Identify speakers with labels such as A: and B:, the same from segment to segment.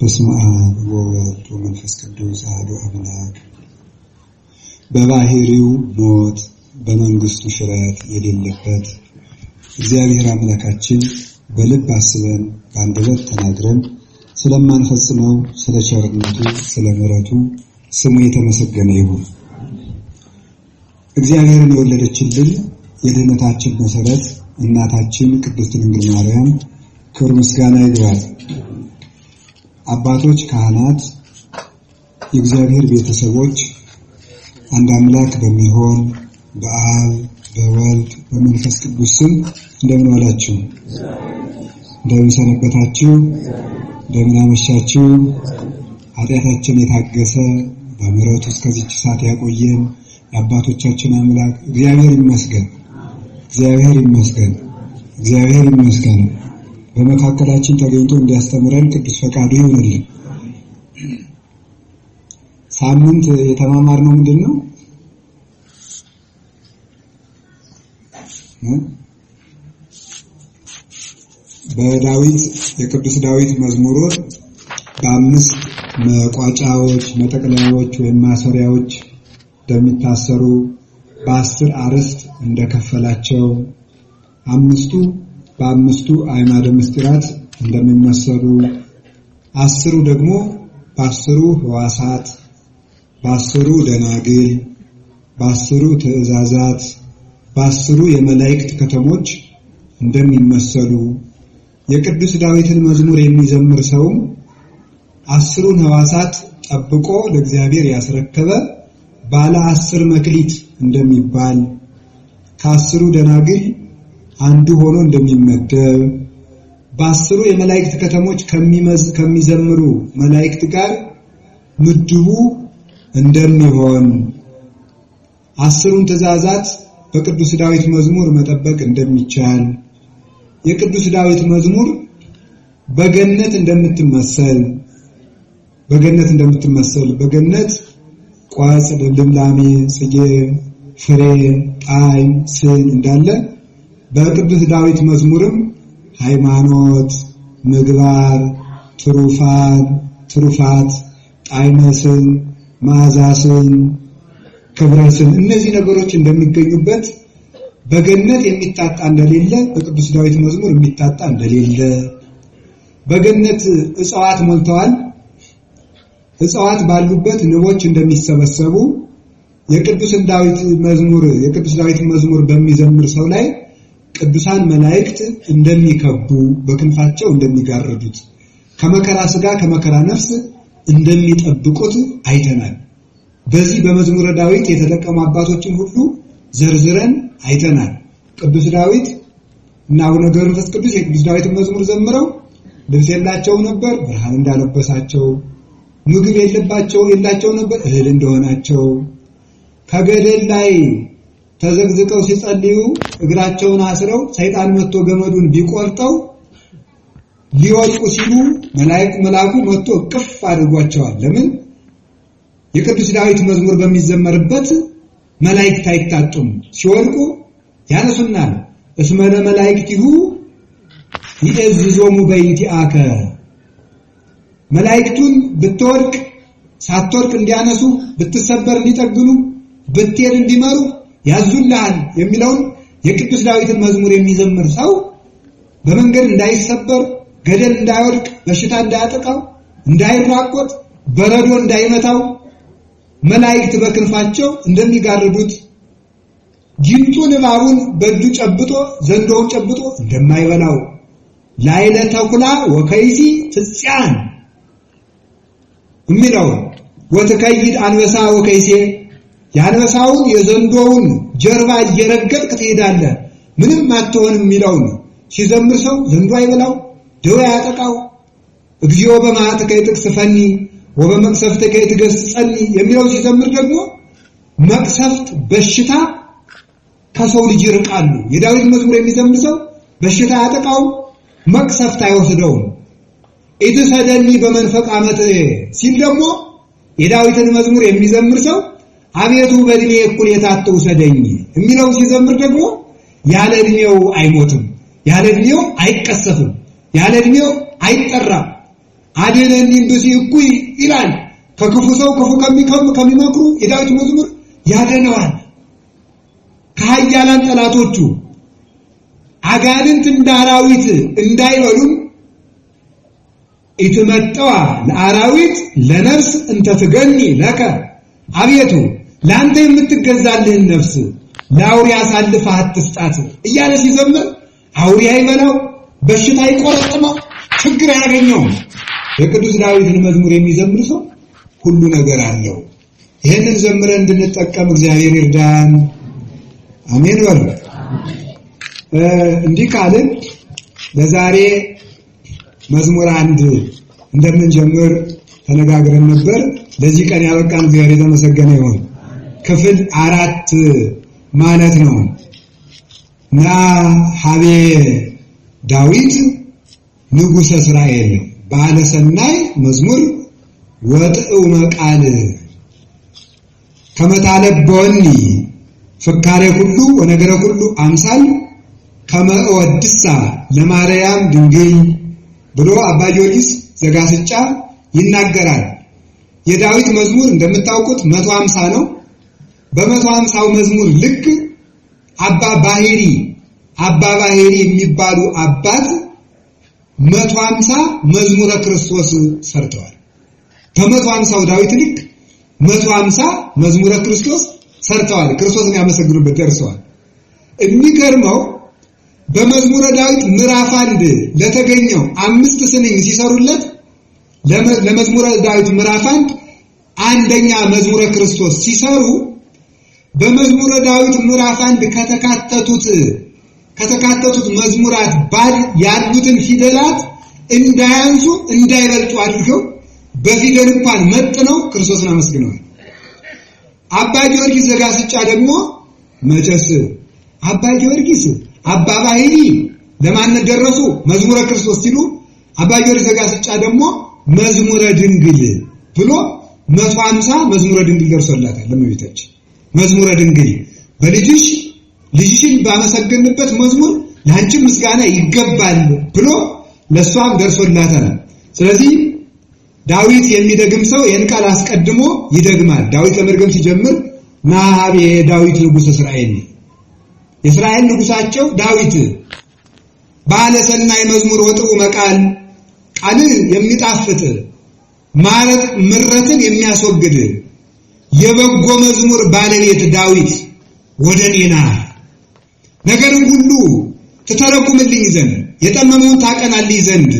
A: በስመ አብ ወወልድ ወመንፈስ ቅዱስ አሐዱ አምላክ። በባህሪው ሞት በመንግስቱ ሽረት የሌለበት እግዚአብሔር አምላካችን በልብ አስበን በአንደበት ተናግረን ስለማንፈጽመው ስለ ቸርነቱ ስለ ምሕረቱ ስሙ የተመሰገነ ይሁን። እግዚአብሔርን የወለደችልን የድኅነታችን መሰረት እናታችን ቅድስት ድንግል ማርያም ክብር ምስጋና ይግባት። አባቶች፣ ካህናት፣ የእግዚአብሔር ቤተሰቦች አንድ አምላክ በሚሆን በአብ በወልድ በመንፈስ ቅዱስ ስም እንደምን ዋላችሁ? እንደምን ሰነበታችሁ? እንደምን አመሻችሁ? ኃጢአታችን የታገሰ በምሕረቱ እስከዚች ሰዓት ያቆየን የአባቶቻችን አምላክ እግዚአብሔር ይመስገን። እግዚአብሔር ይመስገን። እግዚአብሔር ይመስገን። በመካከላችን ተገኝቶ እንዲያስተምረን ቅዱስ ፈቃዱ ይሁንልን። ሳምንት የተማማርነው ምንድነው? በዳዊት የቅዱስ ዳዊት መዝሙሮች በአምስት መቋጫዎች መጠቅለያዎች ወይም ማሰሪያዎች እንደሚታሰሩ በ10 አርዕስት እንደከፈላቸው አምስቱ በአምስቱ አዕማደ ምስጢራት እንደሚመሰሉ 10ሩ ደግሞ በ10ሩ ሕዋሳት በ10ሩ ደናግል በ10ሩ ትእዛዛት በ10ሩ የመላእክት ከተሞች እንደሚመሰሉ የቅዱስ ዳዊትን መዝሙር የሚዘምር ሰው 10ሩን ሕዋሳት ጠብቆ ለእግዚአብሔር ያስረከበ ባለ 10 መክሊት እንደሚባል ከ10ሩ ደናግል አንዱ ሆኖ እንደሚመደብ በ10ሩ የመላእክት ከተሞች ከሚዘምሩ መላእክት ጋር ምድቡ እንደሚሆን 10ሩን ትእዛዛት በቅዱስ ዳዊት መዝሙር መጠበቅ እንደሚቻል የቅዱስ ዳዊት መዝሙር በገነት እንደምትመሰል በገነት ቋጽል፣ ልምላሜ፣ ጽጌ፣ ፍሬ፣ ጣዕም፣ ስን እንዳለ በቅዱስ ዳዊት መዝሙርም ሃይማኖት፣ ምግባር፣ ትሩፋት፣ ጣዕመ ስን፣ መዓዛ ስን፣ ክብረ ስን እነዚህ ነገሮች እንደሚገኙበት በገነት የሚታጣ እንደሌለ በቅዱስ ዳዊት መዝሙር የሚታጣ እንደሌለ በገነት እጽዋት ሞልተዋል። እጽዋት ባሉበት ንቦች እንደሚሰበሰቡ የቅዱስ ዳዊት መዝሙር በሚዘምር ሰው ላይ ቅዱሳን መላእክት እንደሚከቡ በክንፋቸው እንደሚጋርዱት ከመከራ ሥጋ ከመከራ ነፍስ እንደሚጠብቁት አይተናል። በዚህ በመዝሙረ ዳዊት የተጠቀሙ አባቶችን ሁሉ ዘርዝረን አይተናል። ቅዱስ ዳዊት እና አቡነ ገብረ መንፈስ ቅዱስ የቅዱስ ዳዊትን መዝሙር ዘምረው ልብስ የላቸው ነበር፣ ብርሃን እንዳለበሳቸው፣ ምግብ የላቸው ነበር፣ እህል እንደሆናቸው፣ ከገደል ላይ ተዘግዝቀው ሲጸልዩ እግራቸውን አስረው ሰይጣን መጥቶ ገመዱን ቢቆርጠው ሊወድቁ ሲሉ መልአኩ መጥቶ ቅፍ አድርጓቸዋል። ለምን? የቅዱስ ዳዊት መዝሙር በሚዘመርበት መላእክት አይታጡም። ሲወድቁ ያነሱናል። እስመ ለመላእክቲሁ ይእዝዞሙ በይንቲአከ መላእክቱን ብትወድቅ ሳትወድቅ እንዲያነሱ ብትሰበር እንዲጠግኑ ብትሄድ እንዲመሩ ያዙልሃል የሚለውን የቅዱስ ዳዊትን መዝሙር የሚዘምር ሰው በመንገድ እንዳይሰበር፣ ገደል እንዳይወድቅ፣ በሽታ እንዳያጠቃው፣ እንዳይራቆት፣ በረዶ እንዳይመታው መላእክት በክንፋቸው እንደሚጋርዱት ጊንጡን እባቡን በእጁ ጨብጦ ዘንዶውን ጨብጦ እንደማይበላው ላይለ ተኩላ ወከይሲ ትጽያን የሚለው ወተከይድ አንበሳ ወከይሴ የአንበሳውን የዘንዶውን ጀርባ እየረገጥክ ትሄዳለህ ምንም አትሆንም የሚለውን ሲዘምር ሰው ዘንዶ አይበላው፣ ደዌ ያጠቃው፣ እግዚኦ በመዓትከ ይትቅሰፈኒ ወበመቅሰፍትከ ይትገሥጸኒ የሚለው ሲዘምር ደግሞ መቅሰፍት በሽታ ከሰው ልጅ ይርቃሉ። የዳዊት መዝሙር የሚዘምር ሰው በሽታ ያጠቃው፣ መቅሰፍት አይወስደውም። ኢትሰደኒ በመንፈቅ ዓመት ሲል ደግሞ የዳዊትን መዝሙር የሚዘምር ሰው አቤቱ በእድሜ እኩሌታ አትውሰደኝ የሚለው ሲዘምር ደግሞ ያለ እድሜው አይሞትም፣ ያለ እድሜው አይቀሰፍም፣ ያለ እድሜው አይጠራም። አድነኒ እምብእሲ እኩይ ይላል። ከክፉ ሰው ክፉ ከሚመክሩ የዳዊት መዝሙር ያድነዋል። ከኃያላን ጠላቶቹ አጋንንት እንደ አራዊት እንዳይበሉን ኢትመጣዋ ለአራዊት ለነፍስ እንተ ትገኒ ለከ አቤቱ ላንተ የምትገዛልህን ነፍስ ለአውሬ አሳልፈህ አትስጣት እያለ ሲዘምር አውሬ አይበላው፣ በሽታ አይቆረጥመው፣ ችግር አያገኘው። የቅዱስ ዳዊትን መዝሙር የሚዘምር ሰው ሁሉ ነገር አለው። ይሄንን ዘምረን እንድንጠቀም እግዚአብሔር ይርዳን። አሜን በሉ። እንዲህ ካልን ለዛሬ መዝሙር 1 እንደምንጀምር ተነጋግረን ነበር። ለዚህ ቀን ያበቃን እግዚአብሔር የተመሰገነ ይሁን። ክፍል 4 ማለት ነው። ና ሀቤ ዳዊት ንጉሠ እስራኤል ባለ ሰናይ መዝሙር ወጥኡ መቃል ከመታለበወኒ ፍካሬ ሁሉ ወነገረ ሁሉ አምሳል ከመወድሳ ለማርያም ድንግል ብሎ አባ ጊዮርጊስ ዘጋስጫ ይናገራል። የዳዊት መዝሙር እንደምታውቁት 150 ነው። በ150ው መዝሙር ልክ አባ ባሕሪ የሚባሉ አባት 150 መዝሙረ ክርስቶስ ሰርተዋል። በ150ው ዳዊት ልክ 150 መዝሙረ ክርስቶስ ሰርተዋል። ክርስቶስን ያመሰግኑበት ደርሰዋል። የሚገርመው በመዝሙረ ዳዊት ምዕራፍ 1 ለተገኘው 5 ስንኝ ሲሰሩለት ለመዝሙረ ዳዊት ምዕራፍ 1 አንደኛ መዝሙረ ክርስቶስ ሲሰሩ በመዝሙረ ዳዊት ምዕራፍ 1 ከተካተቱት መዝሙራት ባድ ያሉትን ፊደላት እንዳያንሱ እንዳይበልጡ አድርገው በፊደል እንኳን መጥነው ክርስቶስን አመስግነዋል። አባ ጊዮርጊስ ዘጋስጫ ደግሞ መጨስ አባ ጊዮርጊስ አባ ባሕሪ ለማን ደረሱ? መዝሙረ ክርስቶስ ሲሉ አባ ጊዮርጊስ ዘጋስጫ ደግሞ መዝሙረ ድንግል ብሎ 150 መዝሙረ ድንግል ደርሶላታል። ለእመቤታችን መዝሙረ ድንግል ልጅሽን ባመሰገንበት መዝሙር ለአንቺ ምስጋና ይገባል ብሎ ለሷም ደርሶላታል። ስለዚህ ዳዊት የሚደግም ሰው ይህን ቃል አስቀድሞ ይደግማል። ዳዊት ለመድገም ሲጀምር ናሃቤ ዳዊት ንጉሥ እስራኤል የእስራኤል ንጉሳቸው ዳዊት ባለ ሰናይ መዝሙር ወጥኡ መቃል ቃል የሚጣፍጥ ምረትን የሚያስወግድ የበጎ መዝሙር ባለቤት ዳዊት ወደኔና ነገርን ሁሉ ትተረጉምልኝ ዘንድ የጠመመውን ታቀናልኝ ዘንድ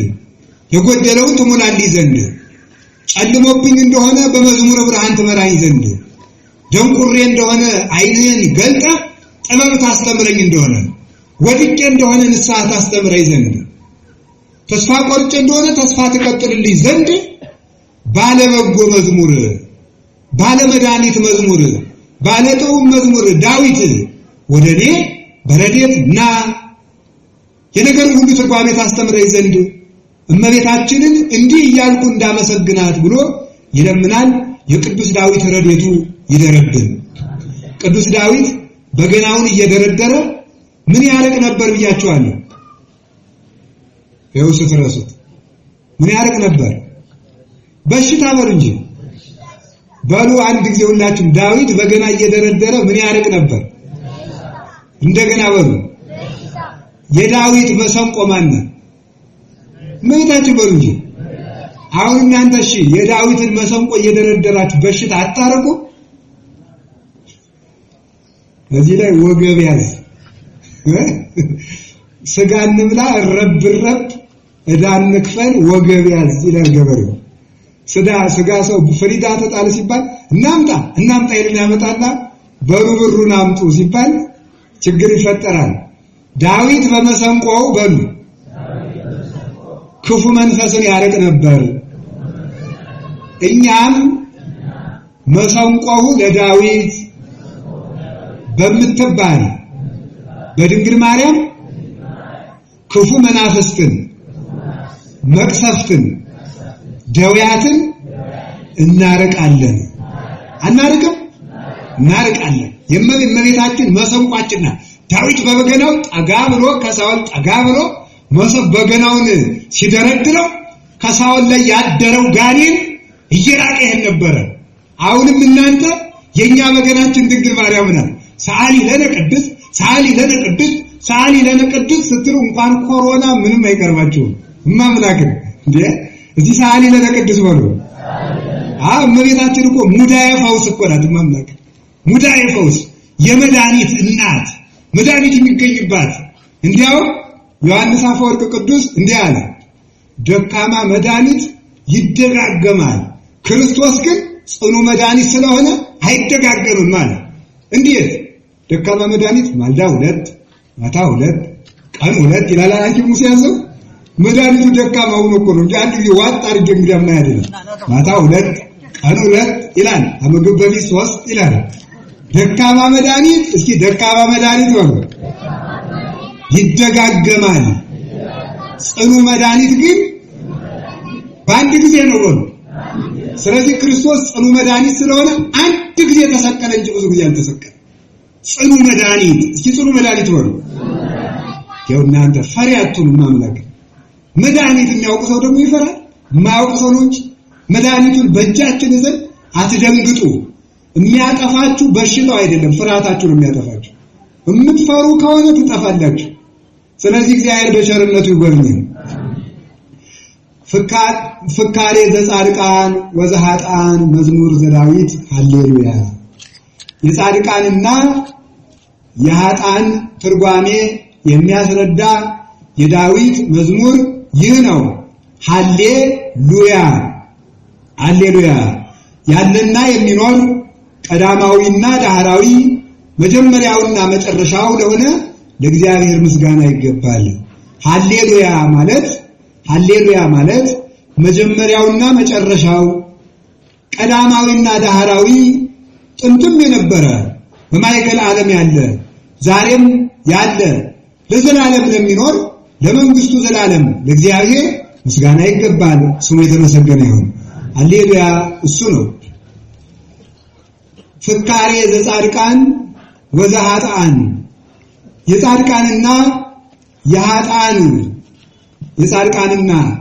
A: የጎደለውን ትሞላልኝ ዘንድ ጨልሞብኝ እንደሆነ በመዝሙር ብርሃን ትመራኝ ዘንድ ደንቁሬ እንደሆነ ዓይንህን ገልጠ ጥበብ ታስተምረኝ እንደሆነ ወድቄ እንደሆነ ንስሐ ታስተምረኝ ዘንድ ተስፋ ቆርጬ እንደሆነ ተስፋ ትቀጥልልኝ ዘንድ ባለ በጎ መዝሙር ባለ መድኃኒት መዝሙር ባለ ጥዑም መዝሙር ዳዊት ወደኔ በረድኤት ና የነገር ሁሉ ትርጓሜ ታስተምረኝ ዘንድ እመቤታችንን እንዲህ እያልኩ እንዳመሰግናት ብሎ ይለምናል። የቅዱስ ዳዊት ረድኤቱ ይደረብን። ቅዱስ ዳዊት በገናውን እየደረደረ ምን ያረቅ ነበር ብያችኋለሁ። ይኸው ስትረሱት ምን ያረቅ ነበር? በሽታ በሉ እንጂ በሉ አንድ ጊዜ ሁላችሁም ዳዊት በገና እየደረደረ ምን ያረቅ ነበር? እንደገና በሉ የዳዊት መሰንቆ ማን ነው? እመቤታችን በሉ እንጂ አሁን እናንተ እሺ የዳዊትን መሰንቆ እየደረደራችሁ በሽታ አታረቁ? እዚህ ላይ ወገብ ያዝ ስጋ እንብላ ረብረብ ዕዳ እንክፈል ወገብ ያዝ ይላል ገበሬው። ስጋ ሰው ፍሪዳ ተጣለ ሲባል እናምጣ ይልና ያመጣና ብሩን አምጡ ሲባል ችግር ይፈጠራል። ዳዊት በመሰንቆው በሉ ክፉ መንፈስን ያረቅ ነበር። እኛም መሰንቆው ለዳዊት በምትባል በድንግል ማርያም ክፉ መናፍስትን መቅሰፍትን ደውያትን እናርቃለን። አናርቅም? እናርቃለን። የእመቤታችን መሰንቋችን ዳዊት በበገናው ጠጋ ብሎ ከሳውል ጠጋ ብሎ በገናውን ሲደረድረው ከሳውል ላይ ያደረው ጋኔን እየራቀ ይሄድ ነበር። አሁንም እናንተ የኛ በገናችን ድንግል ማርያም ናት። ሰዓሊ ለነ ቅድስት፣ ሰዓሊ ለነ ቅድስት፣ ሰዓሊ ለነ ቅድስት ስትሉ እንኳን ኮሮና ምንም አይቀርባችሁም። እማምላክ እንዴ እዚህ ሰዓሊ ለነ ቅድስት በሉ። እመቤታችን እኮ ሙዳየ ፈውስ እኮ ናት። እማምላክ ሙዳየ ፈውስ የመድኃኒት እናት፣ መድኃኒት የሚገኝባት። እንዲያው ዮሐንስ አፈወርቅ ቅዱስ እንዲህ አለ፣ ደካማ መድኃኒት ይደጋገማል፣ ክርስቶስ ግን ጽኑ መድኃኒት ስለሆነ አይደጋገምም ማለት። እንዴት? ደካማ መድኃኒት ማልዳ 2 ማታ 2 ቀን 2 ይላል ሐኪሙ ሲያዘው። መድኃኒቱ ደካማ ሆኖ እኮ ነው እንጂ አንድ ጊዜ ዋጥ አድርጌ እንግዲያማ አይደለም። ማታ 2 ቀን 2 ይላል፣ ምግብ በፊት 3 ይላል። ደካማ መድኃኒት እስኪ ደካማ መድኃኒት ነው ይደጋገማል፣ ጽኑ መድኃኒት ግን በአንድ ጊዜ ነው ወሉ። ስለዚህ ክርስቶስ ጽኑ መድኃኒት ስለሆነ አንድ ጊዜ ተሰቀለ እንጂ ብዙ ጊዜ አልተሰቀለ። ጽኑ መድኃኒት እስኪ ጽኑ መድኃኒት ወሉ። ያው እናንተ ፈሪያቱን ማምላክ መድኃኒት የሚያውቅ ሰው ደግሞ ይፈራል። የማያውቅ ሰው ነው እንጂ መድኃኒቱን በእጃችን ይዘን አትደንግጡ። የሚያጠፋችሁ በሽታው አይደለም፣ ፍርሃታችሁ ነው የሚያጠፋችሁ። የምትፈሩ ከሆነ ትጠፋላችሁ። ስለዚህ እግዚአብሔር በቸርነቱ ይጎብኘን። ፍካሬ ዘጻድቃን ወዘኃጥአን መዝሙር ዘዳዊት ሃሌሉያ። የጻድቃንና የኃጥአን ትርጓሜ የሚያስረዳ የዳዊት መዝሙር ይህ ነው። ሃሌሉያ ሃሌሉያ። ያለና የሚኖር ቀዳማዊና ዳህራዊ መጀመሪያውና መጨረሻው ለሆነ ለእግዚአብሔር ምስጋና ይገባል። ሃሌሉያ ማለት መጀመሪያውና መጨረሻው ቀዳማዊና ዳህራዊ ጥንትም የነበረ በማይከል ዓለም ያለ ዛሬም ያለ ለዘላለም ለሚኖር ለመንግስቱ ዘላለም ለእግዚአብሔር ምስጋና ይገባል። ስሙ የተመሰገነ ይሁን። ሃሌሉያ እሱ ነው። ፍካሬ ዘጻድቃን ወዘኃጥአን የጻድቃንና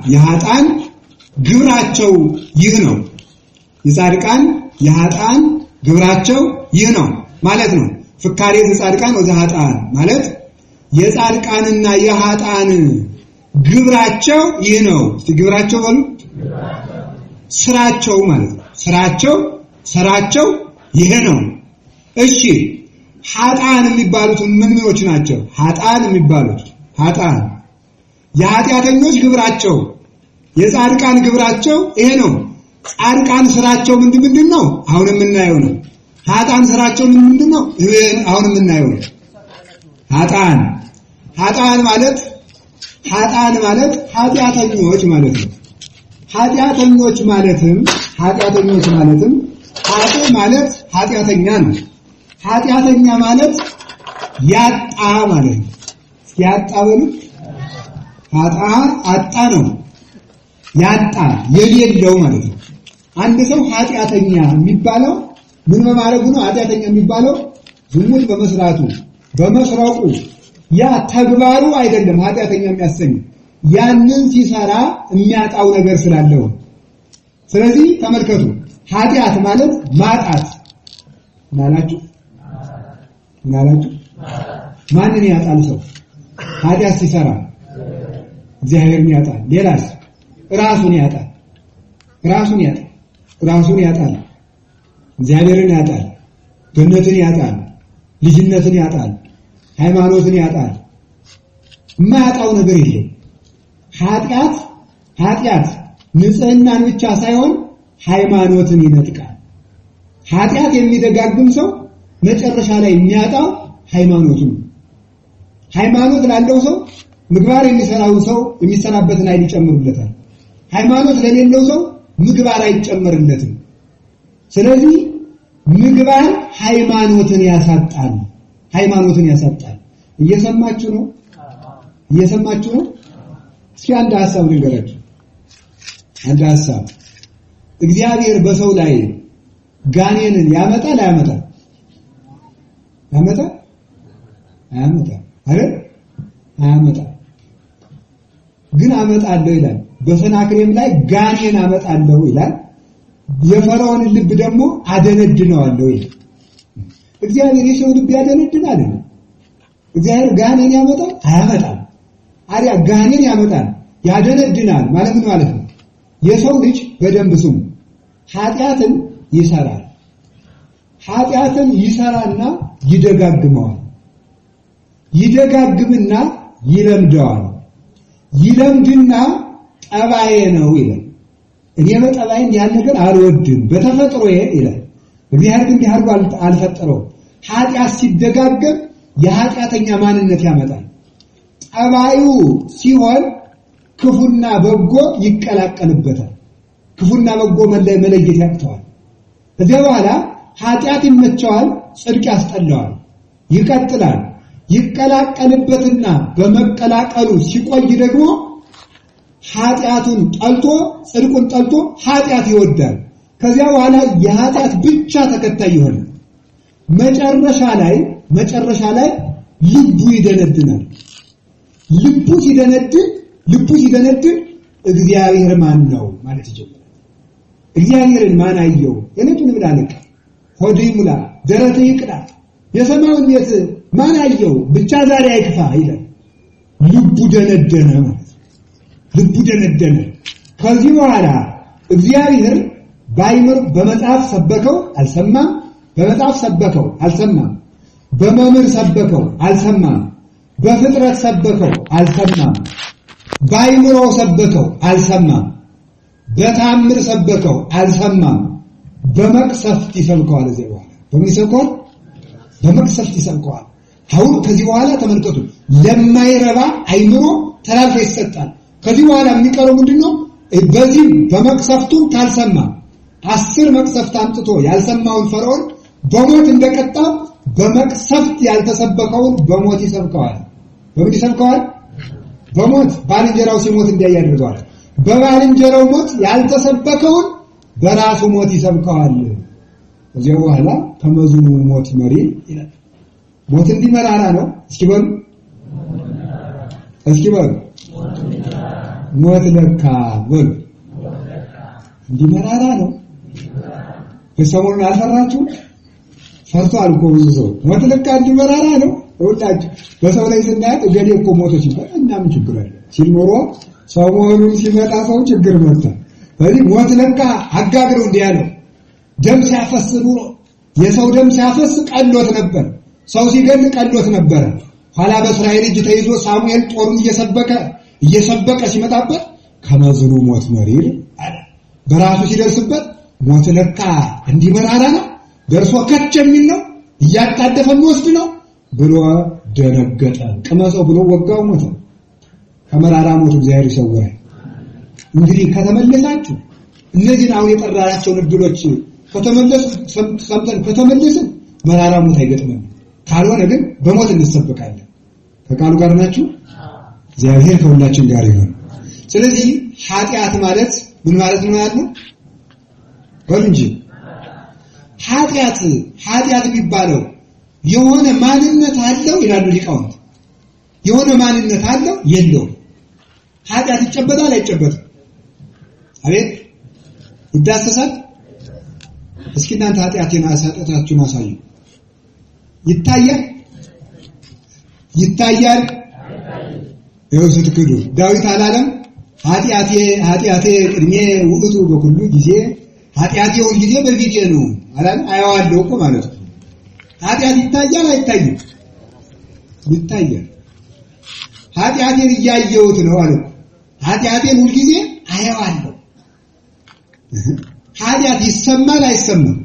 A: የኃጥአን ግብራቸው ይህ ነው። የጻድቃን የኃጥአን ግብራቸው ይህ ነው ማለት ነው። ፍካሬ ዘጻድቃን ወዘኃጥአን ማለት የጻድቃንና የኃጥአን ግብራቸው ይህ ነው። እስቲ ግብራቸው በሉ። ስራቸው ማለት ነው። ስራቸው ይሄ ነው። እሺ ኃጥአን የሚባሉት ምኖች ናቸው? ኃጥአን የሚባሉት የኃጢአተኞች ግብራቸው፣ የጻድቃን ግብራቸው ይሄ ነው። ጻድቃን ስራቸው ምንድን ነው? አሁን የምናየው ነው። ኃጥአን ስራቸው ምንድን ነው? አሁን የምናየው ነው። ኃጥአን ማለት ኃጢአተኞች ማለት ነው። ኃጢአተኞች ማለትም ኃጥእ ማለት ኃጢአተኛ ነው። ኃጢአተኛ ማለት ያጣ ማለት ነው። ያጣ በሉ። አጣ ነው። ያጣ የሌለው ማለት ነው። አንድ ሰው ኃጢአተኛ የሚባለው ምን በማድረጉ ነው? ኃጢአተኛ የሚባለው ዝሙት በመስራቱ በመስረቁ፣ ያ ተግባሩ አይደለም ኃጢአተኛ የሚያሰኝ ያንን ሲሰራ የሚያጣው ነገር ስላለው። ስለዚህ ተመልከቱ፣ ኃጢአት ማለት ማጣት ማላችሁ ማንን ያጣል ሰው? ኃጢአት ሲሰራ እግዚአብሔርን ያጣል። ሌላስ? ራሱን ያጣል። እግዚአብሔርን ያጣል። ገነትን ያጣል። ልጅነትን ያጣል። ሃይማኖትን ያጣል። የማያጣው ነገር የለም። ኃጢአት ንጽህናን ብቻ ሳይሆን ሃይማኖትን ይነጥቃል። ኃጢአት የሚደጋግም ሰው መጨረሻ ላይ የሚያጣው ሃይማኖቱን። ሃይማኖት ላለው ሰው ምግባር የሚሰራው ሰው የሚሰራበትን ኃይል ይጨምሩለታል። ሃይማኖት ለሌለው ሰው ምግባር አይጨመርለትም። ስለዚህ ምግባር ሃይማኖትን ያሳጣል። እየሰማችሁ ነው? እስኪ አንድ ሐሳብ ልንገራችሁ። እግዚአብሔር በሰው ላይ ጋኔንን ያመጣል አያመጣም? አያመጣም አይደል? አያመጣም። ግን አመጣለሁ ይላል። በሰናክሬም ላይ ጋኔን አመጣለሁ ይላል። የፈርዖን ልብ ደግሞ አደነድነዋለሁ ይላል። እግዚአብሔር የሰው ልብ ያደነድናል? እግዚአብሔር ጋኔን ያመጣል? አያመጣም። አሪያ ጋኔን ያመጣል ያደነድናል ማለት ምን ማለት ነው? የሰው ልጅ በደንብ ስሙ፣ ኃጢአትን ይሰራል። ኃጢአትን ይሰራና ይደጋግመዋል። ይደጋግምና ይለምደዋል። ይለምድና ጠባዬ ነው ይላል። እኔ በጠባዬ ያን ነገር አልወድም በተፈጥሮዬ ይላል። እግዚአብሔር ግን እንዲህ አድርጎ አልፈጠረውም። ኃጢአት ሲደጋገም የኃጢአተኛ ማንነት ያመጣል። ጠባዩ ሲሆን ክፉና በጎ ይቀላቀልበታል። ክፉና በጎ መለየት ያቅተዋል። ከዚያ በኋላ ኃጢአት ይመቸዋል፣ ጽድቅ ያስጠላዋል። ይቀጥላል። ይቀላቀልበትና በመቀላቀሉ ሲቆይ ደግሞ ኃጢአቱን ጠልቶ ጽድቁን ጠልቶ ኃጢአት ይወዳል። ከዚያ በኋላ የኃጢአት ብቻ ተከታይ ይሆናል። መጨረሻ ላይ ልቡ ይደነድናል። ልቡ ሲደነድን እግዚአብሔር ማን ነው ማለት ይጀምራል። እግዚአብሔርን ማን አየው? የነቱን ብላልክ ሆድ ይሙላ ደረቱ ይቅዳ የሰማዩን ቤት ማን አየው? ብቻ ዛሬ አይክፋ ይላል። ልቡ ደነደነ ማለት ልቡ ደነደነ። ከዚህ በኋላ እግዚአብሔር ባይምር በመጽሐፍ ሰበከው አልሰማም፣ በመጽሐፍ ሰበከው አልሰማም፣ በመምህር ሰበከው አልሰማም፣ በፍጥረት ሰበከው አልሰማም፣ ባይምሮ ሰበከው አልሰማም፣ በታምር ሰበከው አልሰማም፣ በመቅሰፍት ይሰብከዋል። እዚህ በኋላ በምን ይሰብከዋል? በመቅሰፍት ይሰብከዋል። አሁን ከዚህ በኋላ ተመልከቱ፣ ለማይረባ አይምሮ ተላልፎ ይሰጣል። ከዚህ በኋላ የሚቀረው ምንድነው? በዚህ በመቅሰፍቱም ካልሰማ 10 መቅሰፍት አምጥቶ ያልሰማውን ፈርዖን በሞት እንደቀጣው በመቅሰፍት ያልተሰበከውን በሞት ይሰብከዋል። በምን ይሰብከዋል? በሞት ባልንጀራው ሲሞት እንዲያያደርገዋል። በባልንጀራው ሞት ያልተሰበከውን በራሱ ሞት ይሰብከዋል። ከዚህ በኋላ ከመዝኑ ሞት መሪ ይላል። ሞት እንዲመራራ ነው። እስኪ በሉ ሞት ለካ በሉ እንዲመራራ ነው። በሰሞኑን አልፈራችሁ? ፈርቷል እኮ ብዙ ሰው። ሞት ለካ እንዲመራራ ነው። ወጣች በሰው ላይ ስናያት እገሌ እኮ ሞቶች ይባል እና ምን ችግር አለ ሲል ኖሮ ሰሞኑን ሲመጣ ሰው ችግር መጣ። ስለዚህ ሞት ለካ አጋግረው እንዲህ ያለው ደም ሲያፈስ ኑሮ የሰው ደም ሲያፈስ ቀሎት ነበር። ሰው ሲገል ቀሎት ነበር። ኋላ በእስራኤል እጅ ተይዞ ሳሙኤል ጦሩን እየሰበቀ ሲመጣበት ከመዝኑ ሞት መሪር አለ። በራሱ ሲደርስበት ሞት ለካ እንዲመራራ ነው፣ ደርሶ ከች የሚል ነው፣ እያጣደፈ የሚወስድ ነው ብሎ ደነገጠ። ቅመሰው ብሎ ወጋው፣ ሞተ። ከመራራ ሞት እግዚአብሔር ይሰውራል። እንግዲህ ከተመለሳችሁ እነዚህን አሁን የጠራናቸውን እድሎች ከተመለስን መራራ ሞት አይገጥመንም። ካልሆነ ግን በሞት እንሰበካለን። ከቃሉ ጋር ናችሁ? እግዚአብሔር ከሁላችን ጋር ይሁን። ስለዚህ ኃጢአት ማለት ምን ማለት ነው ያለው? ወንጂ ኃጢአት የሚባለው የሆነ ማንነት አለው ይላሉ ሊቃውንት። የሆነ ማንነት አለው የለውም? ኃጢአት ይጨበጣል አይጨበጥም? አቤት ይዳሰሳል? እስኪ እናንተ ኃጢአታችሁን አሳዩ። ይታያል? ይኸው ስትክዱ ዳዊት አላለም? ኃጢአቴ ቅድሜ ውእቱ በኩሉ ጊዜ፣ ኃጢአቴ ሁል ጊዜ በፊቴ ነው አላለም? አየዋለሁ እኮ ማለት ነው። ኃጢአት ይታያል አይታይም? ይታያል። ኃጢአቴን እያየሁት ነው አለ። ኃጢአቴን ሁል ጊዜ አየዋለሁ። ኃጢአት ይሰማል አይሰማም?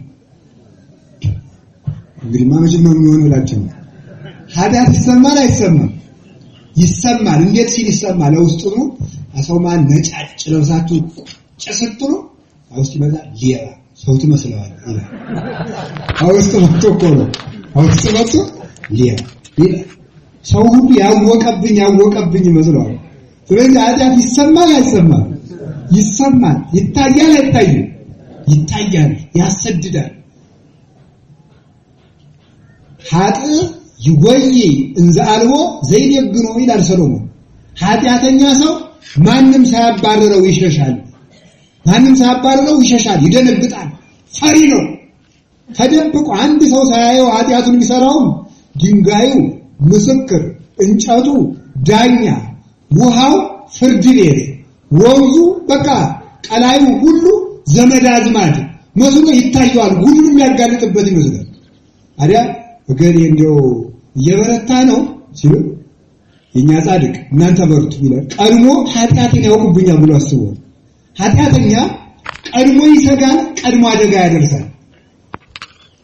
A: እንግዲህ ማመጅን ነው የሚሆነው ላችሁ። ኃጢአት ይሰማል አይሰማም? ይሰማል። እንዴት ሲል ይሰማል? ለውስጡ ነው። አሰው ማን ነጫጭ ለብሳችሁ ጭስጥሩ አውስጥ ይመጣል። ሊያ ሰው ትመስለዋል ይላል። አውስጥ መጥቶ እኮ ነው። አውስጥ መጥቶ ሊያ ሰው ሁሉ ያወቀብኝ ይመስለዋል። ስለዚህ ኃጢአት ይሰማል አይሰማም? ይሰማል። ይታያል አይታይም? ይታያል። ያሰድዳል። ኃጥ ይወይ እንዘ አልቦ ዘይደግኖ ይላል ሰሎሞን። ኃጢአተኛ ሰው ማንም ሳያባረረው ይሸሻል። ማንም ሳያባረረው ይሸሻል፣ ይደነግጣል። ፈሪ ነው። ተደብቆ አንድ ሰው ሳያየው ኃጢአቱን የሚሰራው ድንጋዩ ምስክር፣ እንጨቱ ዳኛ፣ ውሃው ፍርድ ቤት፣ ወንዙ በቃ ቀላዩ ሁሉ ዘመድ አዝማድ መስሎ ይታየዋል። ሁሉም የሚያጋልጥበት ይመስላል። አዲያ እገሌ እንደው እየበረታ ነው ሲሉ የኛ ጻድቅ እናንተ በርቱ ይላል። ቀድሞ ኃጢአትን ያውቁብኛል ብሎ አስቦ ኃጢአተኛ ቀድሞ ይሰጋል፣ ቀድሞ አደጋ ያደርሳል።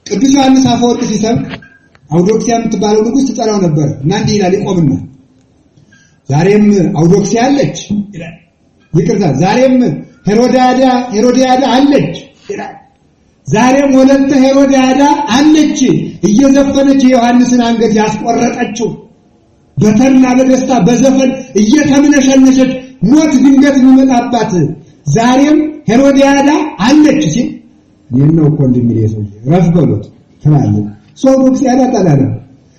A: ቅዱስ ዮሐንስ አፈወርቅ ሲሰብክ አውዶክሲያ የምትባለው ንጉሥ ትጠራው ነበር እና እንዲህ ይላል ይቆምና ዛሬም አውዶክሲያ አለች ይላል። ይቅርታ ዛሬም ሄሮዲያዳ አለች ይላል። ዛሬም ወለተ ሄሮዲያዳ አለች እየዘፈነች የዮሐንስን አንገት ያስቆረጠችው በተድላ በደስታ በዘፈን እየተምነሸነሸች ሞት ድንገት የሚመጣባት ዛሬም ሄሮዲያዳ አለች ሲል የነው እኮ እንደሚለው ረፍ በሎት ተባለ። ሰው ዶክሲያዳ ታላላ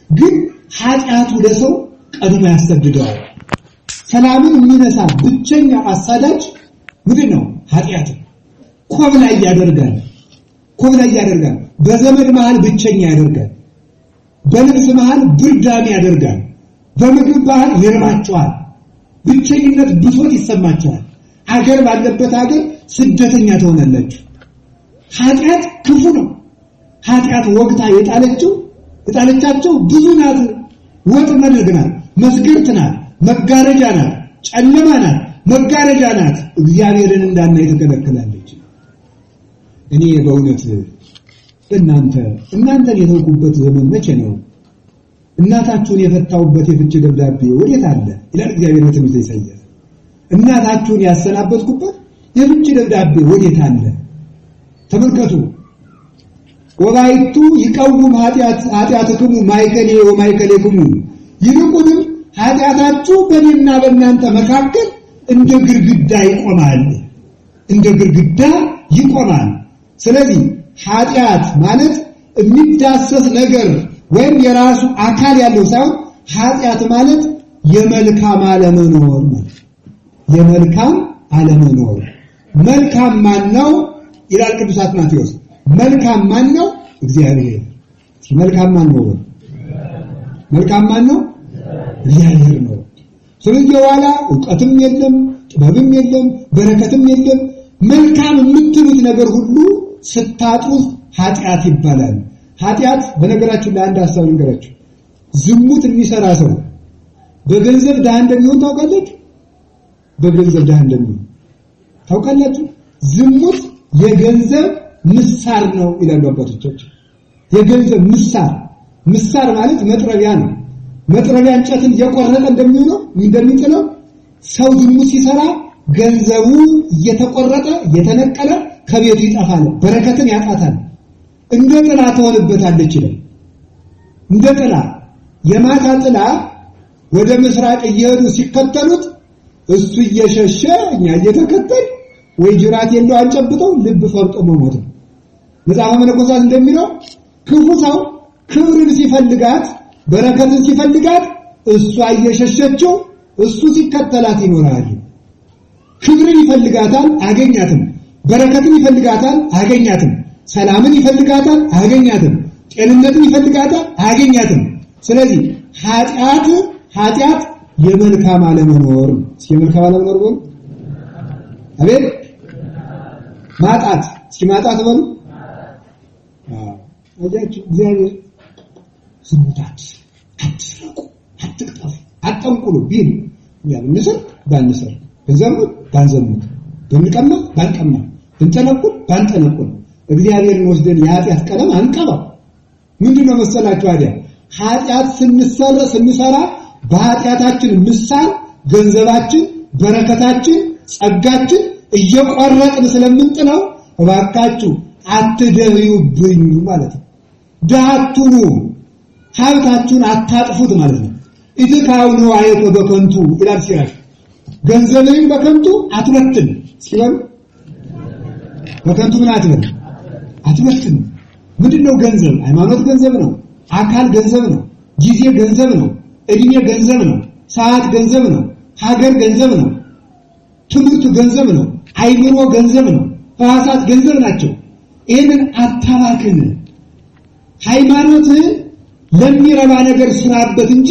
A: ግን ኃጢአቱ ለሰው ቀድሞ ያሰድደዋል። ሰላምን የሚነሳ ብቸኛ አሳዳጅ ምንድነው? ኃጢአት። ኮብላይ ያደርጋል። በዘመድ መሃል ብቸኛ ያደርጋል። በልብስ መሃል ብርዳም ያደርጋል። በምግብ መሃል ይርባቸዋል። ብቸኝነት ብሶት ይሰማቸዋል። አገር ባለበት አገር ስደተኛ ትሆናላችሁ። ኃጢአት ክፉ ነው። ኃጢአት ወግታ የጣለቻቸው ብዙ ናት። ወጥመድ ናት፣ መስገርት ናት፣ መጋረጃ ናት፣ ጨለማ ናት፣ መጋረጃ ናት። እግዚአብሔርን እንዳናይ ትከለክላለች። እኔ በእውነት እናንተን የተውኩበት ዘመን መቼ ነው? እናታችሁን የፈታውበት የፍች ደብዳቤ ወዴት አለ ይላል እግዚአብሔር በትንቢተ ኢሳይያስ። እናታችሁን ያሰናበትኩበት የፍች ደብዳቤ ወዴት አለ? ተመልከቱ። ወባይቱ ይቀውም ኃጢአትክሙ ማይከሌ ወማይከሌክሙ፣ ይልቁንም ኃጢአታችሁ በእኔና በእናንተ መካከል እንደ ግድግዳ ይቆማል። ስለዚህ ኃጢአት ማለት የሚዳሰስ ነገር ወይም የራሱ አካል ያለው ሳይሆን ኃጢአት ማለት የመልካም አለመኖር ማለት የመልካም አለመኖር። መልካም ማን ነው ይላል ቅዱስ አትናቴዎስ። መልካም ማን ነው? እግዚአብሔር። መልካም ማን ነው? መልካም ማን ነው? እግዚአብሔር ነው። ስለዚህ በኋላ ዕውቀትም የለም፣ ጥበብም የለም፣ በረከትም የለም። መልካም የምትሉት ነገር ሁሉ ስታጡት ኃጢአት ይባላል። ኃጢአት በነገራችን ላይ አንድ ሐሳብ ልንገራችሁ። ዝሙት የሚሰራ ሰው በገንዘብ ድሃ እንደሚሆን ታውቃላችሁ? በገንዘብ ድሃ እንደሚሆን ታውቃላችሁ? ዝሙት የገንዘብ ምሳር ነው ይላሉ አባቶቻችን። የገንዘብ ምሳር ማለት መጥረቢያ ነው። መጥረቢያ እንጨትን እየቆረጠ እንደሚጥለው ሰው ዝሙት ሲሰራ ገንዘቡ እየተቆረጠ እየተነቀለ ከቤቱ ይጠፋል፣ በረከትን ያጣታል። እንደ ጥላ ትሆንበታለች ይላል። እንደ ጥላ የማታ ጥላ ወደ ምስራቅ እየሄዱ ሲከተሉት እሱ እየሸሸ እኛ እየተከተል ወይ ጅራት የለው አንጨብጠው ልብ ፈርጦ መሞት ነው። መጽሐፈ መነኮሳት እንደሚለው ክፉ ሰው ክብርን ሲፈልጋት በረከትን ሲፈልጋት እሷ እየሸሸችው እሱ ሲከተላት ይኖራል። ክብርን ይፈልጋታል አገኛትም፣ በረከትን ይፈልጋታል አገኛትም፣ ሰላምን ይፈልጋታል አገኛትም፣ ጤንነትን ይፈልጋታል አገኛትም። ስለዚህ ኃጢአት የመልካም አለመኖር የመልካም አለመኖር ነው። አቤት ማጣት ሲማጣት በሉ አጃችሁ እግዚአብሔር ዝሙታት አትስረቁ፣ አትቅጠፉ፣ አትጠንቁሉ ቢል ያልነሰር ባንሰር በዘሙት ባንዘሙት ብንቀማ ባንቀማ ብንጠነቁል ባንጠነቁል እግዚአብሔርን ወስደን የኃጢአት ቀለም አንቀባው። ምንድነው መሰላችሁ? ኃጢአት ስንሰራ በኃጢአታችን ምሳል ገንዘባችን፣ በረከታችን፣ ጸጋችን እየቆረጥን ስለምንጥለው እባካችሁ አትደህዩብኝ ማለት ነው። ዳቱኑ ሀብታችሁን አታጥፉት ማለት ነው። ኢትካውኑ አይቶ በከንቱ ይላል ሲራክ። ገንዘብህን በከንቱ አትበትን ሲሆን በከንቱ ምን አትበትን። ምንድነው ገንዘብ? ሃይማኖት ገንዘብ ነው። አካል ገንዘብ ነው። ጊዜ ገንዘብ ነው። እድሜ ገንዘብ ነው። ሰዓት ገንዘብ ነው። ሀገር ገንዘብ ነው። ትምህርት ገንዘብ ነው፣ አይምሮ ገንዘብ ነው፣ ሕዋሳት ገንዘብ ናቸው። ይህንን አታባክን። ሃይማኖት ለሚረባ ነገር ስራበት እንጂ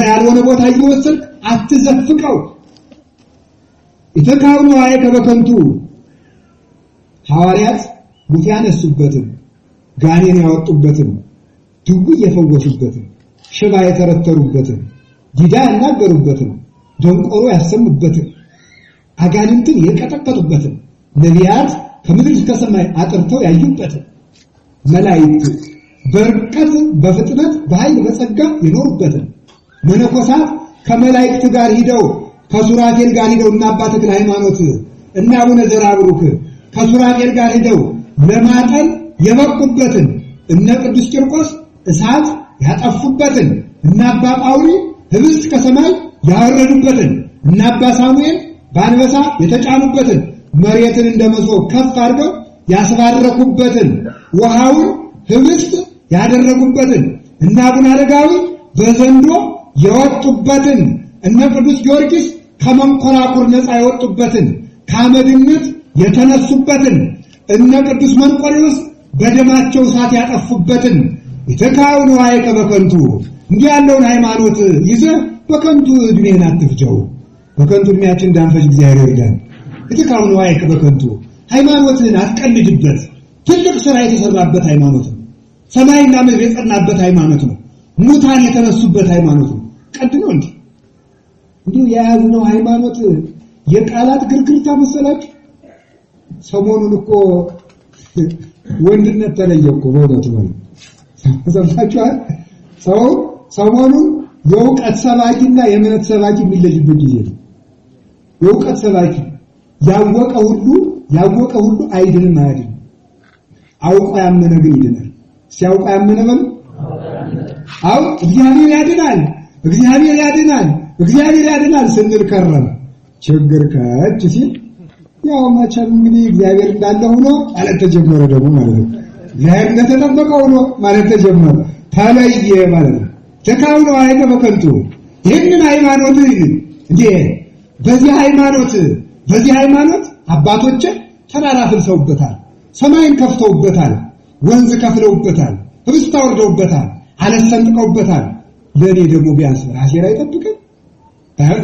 A: ያልሆነ ቦታ እየወሰድክ አትዘፍቀው። የተካውኑ አይከ በከንቱ ሐዋርያት ሙት ያነሱበትን፣ ጋኔን ያወጡበትን፣ ድውይ የፈወሱበትን፣ ሽባ የተረተሩበትን፣ ዲዳ ያናገሩበትን፣ ደንቆሮ ያሰሙበትን፣ አጋንንትን የቀጠቀጡበትን፣ ነቢያት ከምድር እስከ ሰማይ አጥርተው ያዩበትን፣ መላእክት በርቀት በፍጥነት በኃይል በጸጋ የኖሩበትን፣ መነኮሳት ከመላእክት ጋር ሂደው ከሱራፌል ጋር ሂደው እና አባ ተክለ ሃይማኖት እና አቡነ ዘራብሩክ ከሱራፌል ጋር ሂደው ለማጠን የበቁበትን፣ እነ ቅዱስ ቂርቆስ እሳት ያጠፉበትን፣ እና አባ ጳውሊ ህብስት ከሰማይ ያወረዱበትን፣ እና አባ ሳሙኤል በአንበሳ የተጫኑበትን፣ መሬትን እንደመሶብ ከፍ አድርገው ያስባረኩበትን፣ ውሃውን ህብስት ያደረጉበትን፣ እና አቡነ አረጋዊ በዘንዶ የወጡበትን፣ እነ ቅዱስ ጊዮርጊስ ከመንኮራኩር ነፃ የወጡበትን፣ ከአመድነት የተነሱበትን፣ እነ ቅዱስ መርቆሬዎስ በደማቸው እሳት ያጠፉበትን የተካውኑ አይከ በከንቱ እንዲህ ያለውን ሃይማኖት ይዘህ በከንቱ እድሜህን አትፍጀው። በከንቱ እድሜያችን እንዳንፈጅ እግዚአብሔር ይርዳን። የተካውኑ አይከ በከንቱ ሃይማኖትን አትቀልድበት። ትልቅ ሥራ የተሰራበት ሃይማኖት ነው። ሰማይና ምድር የጸናበት ሃይማኖት ነው። ሙታን የተነሱበት ሃይማኖት ነው። ቀድ ነው እንዴ? እንዲሁ የያዝነው ሃይማኖት የቃላት ግርግርታ መሰላችሁ? ሰሞኑን እኮ ወንድነት ተለየ እኮ በእውነቱ ማለት ሰምታችኋል። ሰሞኑን የእውቀት ሰባኪና የእምነት ሰባኪ የሚለይበት ጊዜ ነው። የእውቀት ሰባኪ ያወቀ ሁሉ አይድንም አያድንም። አውቆ ያመነ ግን ይድናል። ሲያውቀ ያመነ ማለት አው እግዚአብሔር ያድናል ስንል ከረም ችግር ከእጅ ሲል ያው መቼም እንግዲህ እግዚአብሔር እንዳለ ሆኖ ማለት ተጀመረ ደግሞ ማለት ነው። እግዚአብሔር እንደተጠበቀ ሆኖ ማለት ተጀመረ፣ ተለየ ማለት ነው። ተካውኑ አይከ በከንቱ ይህንን ሃይማኖት እንዴ በዚህ ሃይማኖት አባቶች ተራራ ፍልሰውበታል፣ ሰማይን ከፍተውበታል፣ ወንዝ ከፍለውበታል፣ ህብስት አውርደውበታል፣ አለት ሰንጥቀውበታል። ለኔ ደግሞ ቢያንስ ራሴን አይጠብቀኝ፣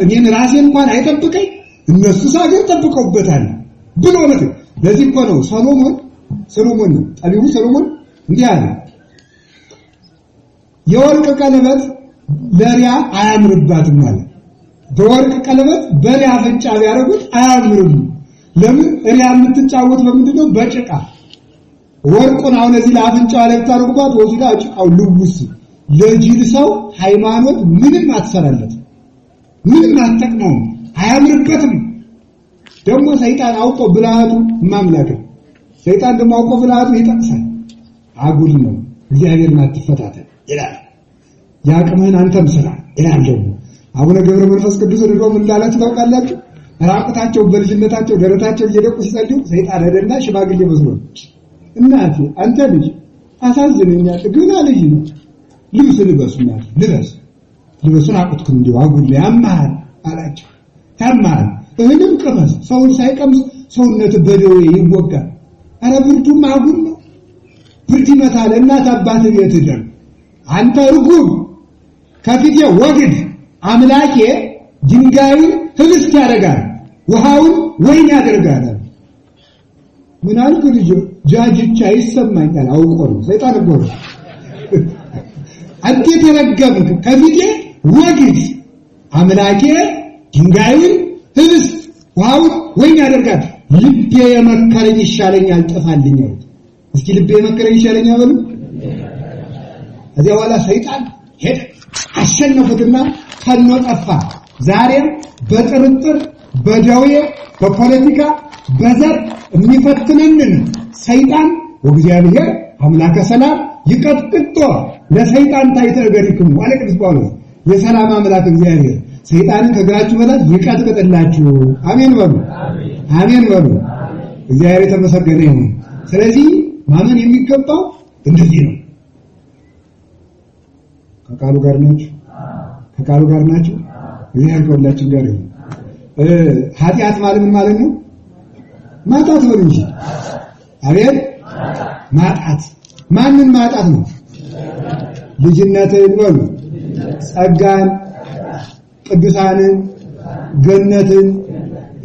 A: እኔን ራሴን እንኳን አይጠብቀኝ፣ እነሱ ሳገር ጠብቀውበታል ብሎ ነው። ለዚህ እኮ ነው ጠቢቡ ሰሎሞን እንዲህ አለ፣ የወርቅ ቀለበት ለሪያ አያምርባትም ማለት። በወርቅ ቀለበት በሪያ አፍንጫ ቢያደርጉት አያምርም። ለምን? ሪያ የምትጫወት በምንድነው? በጭቃ። ወርቁን አሁን እዚህ ለአፍንጫው ላይ ታርጉባት ወዲላ ጭቃው ልውስ። ለጅል ሰው ሃይማኖት ምንም አትሰራለት፣ ምንም አትጠቅመውም፣ አያምርበትም። ደግሞ ሰይጣን አውቆ ብልሃቱ ማምላክ፣ ሰይጣን ደግሞ አውቆ ብልሃቱ ይጠቅሳል። አጉል ነው። እግዚአብሔርን አትፈታተን ይላል። ያቅምህን አንተም ስራ ይላል። ደግሞ አቡነ ገብረ መንፈስ ቅዱስ ርዶ ምን እንዳላችሁ ታውቃላችሁ? ራቁታቸው በልጅነታቸው ደረታቸው እየደቁ ሲጸልዩ ሰይጣን ሄደና ሽማግሌ መስሎ እናቴ አንተ ልጅ አሳዝነኛል፣ ግን ልጅ ነው ልብስ ልበሱና ልብሱን አቁትኩም እንዲሁ አጉል ያማል አላቸው። ታማል እህልም ቅመስ፣ ሰውን ሳይቀምስ ሰውነት በደዌ ይወጋል። አረ ብርዱም አጉል ነው፣ ብርድ ይመታል። እናት አባት ቤት ደር አንተ ርጉም ከፊቴ ወግድ፣ አምላኬ ድንጋዩን ህብስት ያደርጋል፣ ውሃውን ወይን ያደርጋል። ምን አልኩ ልጅ ጃጅቻ ይሰማኛል። አውቆ ነው ሰይጣን እኮ ነው። አንተ ተረገምክ፣ ከፊቴ ወግድ፣ አምላኬ ድንጋዩን ህብስት ውሃውን ወይን ያደርጋል። ልቤ የመከረኝ ይሻለኛል ጠፋልኝ አሉት። እስኪ ልቤ የመከረኝ ይሻለኛል በሉ። እዚያ በኋላ ሰይጣን ሄደ፣ አሸነፉትና ከኖ ጠፋ። ዛሬም በጥርጥር በደዌ በፖለቲካ በዘር የሚፈትነንን ሰይጣን ወእግዚአብሔር አምላከ ሰላም ይቀጥቅጦ ለሰይጣን ታይተ እገሪክሙ አለ ቅዱስ ጳውሎስ። የሰላም አምላክ እግዚአብሔር ሰይጣንን ከእግራችሁ በታች ይቀጥቅጥላችሁ። አሜን በሉ፣ አሜን በሉ። እግዚአብሔር የተመሰገነ ይሁን። ስለዚህ ማመን የሚገባው እንደዚህ ነው። ከቃሉ ጋር ናችሁ? እግዚአብሔር ከሁላችን ጋር ይሁን። ኃጢአት ማለት ምን ማለት ነው? ማጣት ነው እንጂ አቤት ማጣት ማንን ማጣት ነው? ልጅነትን በሉ ጸጋን ቅዱሳንን ገነትን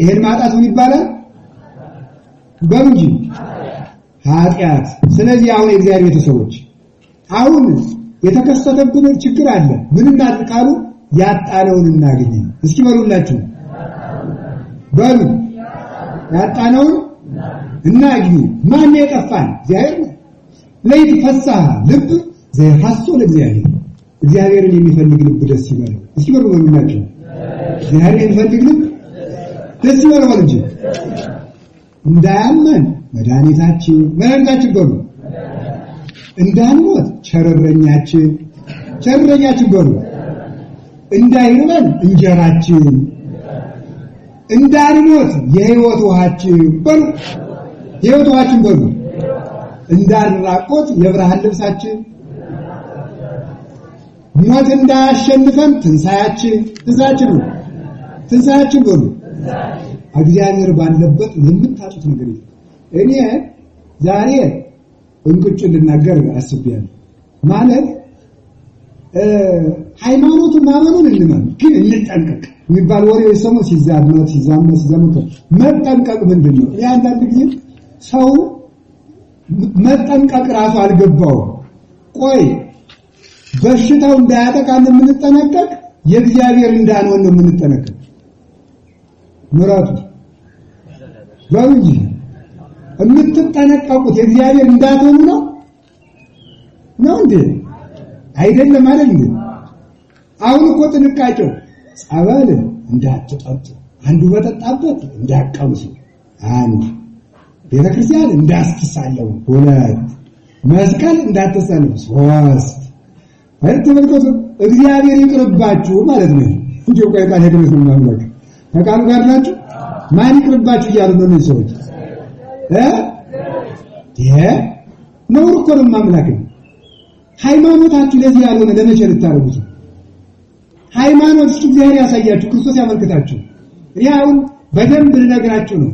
A: ይሄን ማጣት ምን ይባላል? በሉ እንጂ ኃጢአት። ስለዚህ አሁን የእግዚአብሔር ቤተሰቦች አሁን የተከሰተብን ችግር አለ። ምን እናድርግ ካሉ ያጣነውን እናገኝ። እስኪ በሉላችሁ በሉ ያጣነውን እናግኝ። ማን የጠፋን? እግዚአብሔር ነው። ለይት ፈሳህ ልብ ዘይሐሱ ለእግዚአብሔር እግዚአብሔርን የሚፈልግ ልብ ደስ ይበለው። እስኪ በሉ በሉላችሁ እግዚአብሔርን የሚፈልግ ልብ ደስ ይበለው እንጂ እንዳያመን መድኃኒታችን በሉ እንዳንሞት ቸረረኛችን በሉ እንዳይርበን እንጀራችን እንዳንሞት የሕይወት ውሃችን በሉ የሕይወት ውሃችን በሉ እንዳንራቆት የብርሃን ልብሳችን ሞት እንዳያሸንፈን ትንሣኤያችን በሉ እግዚአብሔር ባለበት የምታጡት ነገር የለም። እኔ ዛሬ እንቅጭ ልናገር አስቤያለሁ። ማለት ሃይማኖቱን ማመኑን እንመን ግን እንጠንቀቅ የሚባል ወሬ ሰሞ ሲዛመት መጠንቀቅ ምንድነው? አንዳንድ ጊዜ ሰው መጠንቀቅ ራሱ አልገባውም። ቆይ በሽታው እንዳያጠቃን የምንጠነቀቅ የእግዚአብሔር እንዳንሆን ነው የምንጠነቀቅ። ምራቱ በእንጂ የምትጠነቀቁት የእግዚአብሔር እንዳትሆኑ ነው እንዴ? አይደለም አይደል? አሁን እኮ ጥንቃቄው ጸበል እንዳትጠጡ፣ አንዱ በጠጣበት እንዳትቀምሱ፣ አንድ ቤተክርስቲያን እንዳትሳለሙ፣ ሁለት መስቀል እንዳትሳለሙ፣ ሶስት ተመልከቱ። እግዚአብሔር ይቅርባችሁ ማለት ነው። እንዴ ቆይ ቃል ሄደት ነው ማለት ከቃሉ ጋር ናችሁ። ማን ይቅርባችሁ እያሉ ነው እነዚህ ሰዎች? ነውር እኮ ነው ማምላክ። ሃይማኖታችሁ ለዚህ ያልሆነ ለመቼ ልታረጉት? ሃይማኖት እስኪ እግዚአብሔር ያሳያችሁ፣ ክርስቶስ ያመልክታችሁ። ያውን በደንብ ልነግራችሁ ነው።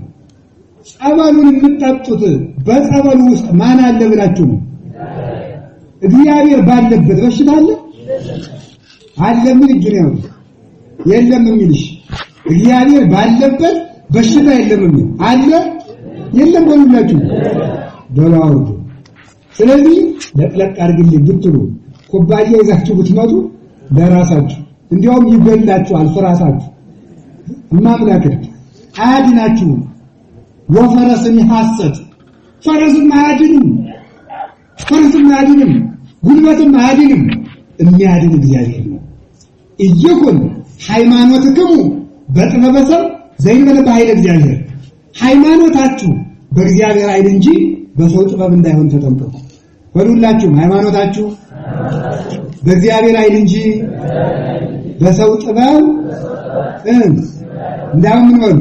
A: ጸበሉን የምትጠጡት በጸበሉ ውስጥ ማን አለ ብላችሁ ነው? እግዚአብሔር ባለበት በሽታ አለ ምን ይገኛው? የለም የሚልሽ እግዚአብሔር ባለበት በሽታ የለም የሚል አለ የለም በሉላችሁ በላው። ስለዚህ ለቅለቅ አድርግልኝ ብትሉ ኩባያ ይዛችሁ ብትመጡ ለራሳችሁ እንዲያውም ይገላችኋል። ፍራሳችሁ ማምላክ አያድናችሁ። ወፈረስን ሐሰት ፈረስን አያድንም፣ ጉልበትም አያድንም። የሚያድን እግዚአብሔር ነው። እየኩን ሃይማኖትክሙ በጥበበ ሰብ ዘይንበለ በኃይለ እግዚአብሔር። ሃይማኖታችሁ በእግዚአብሔር ኃይል እንጂ በሰው ጥበብ እንዳይሆን ተጠንቀቁ። በሉላችሁ ሃይማኖታችሁ በእግዚአብሔር ኃይል እንጂ በሰው ጥበብ እንዳይሆን ምን በሉ።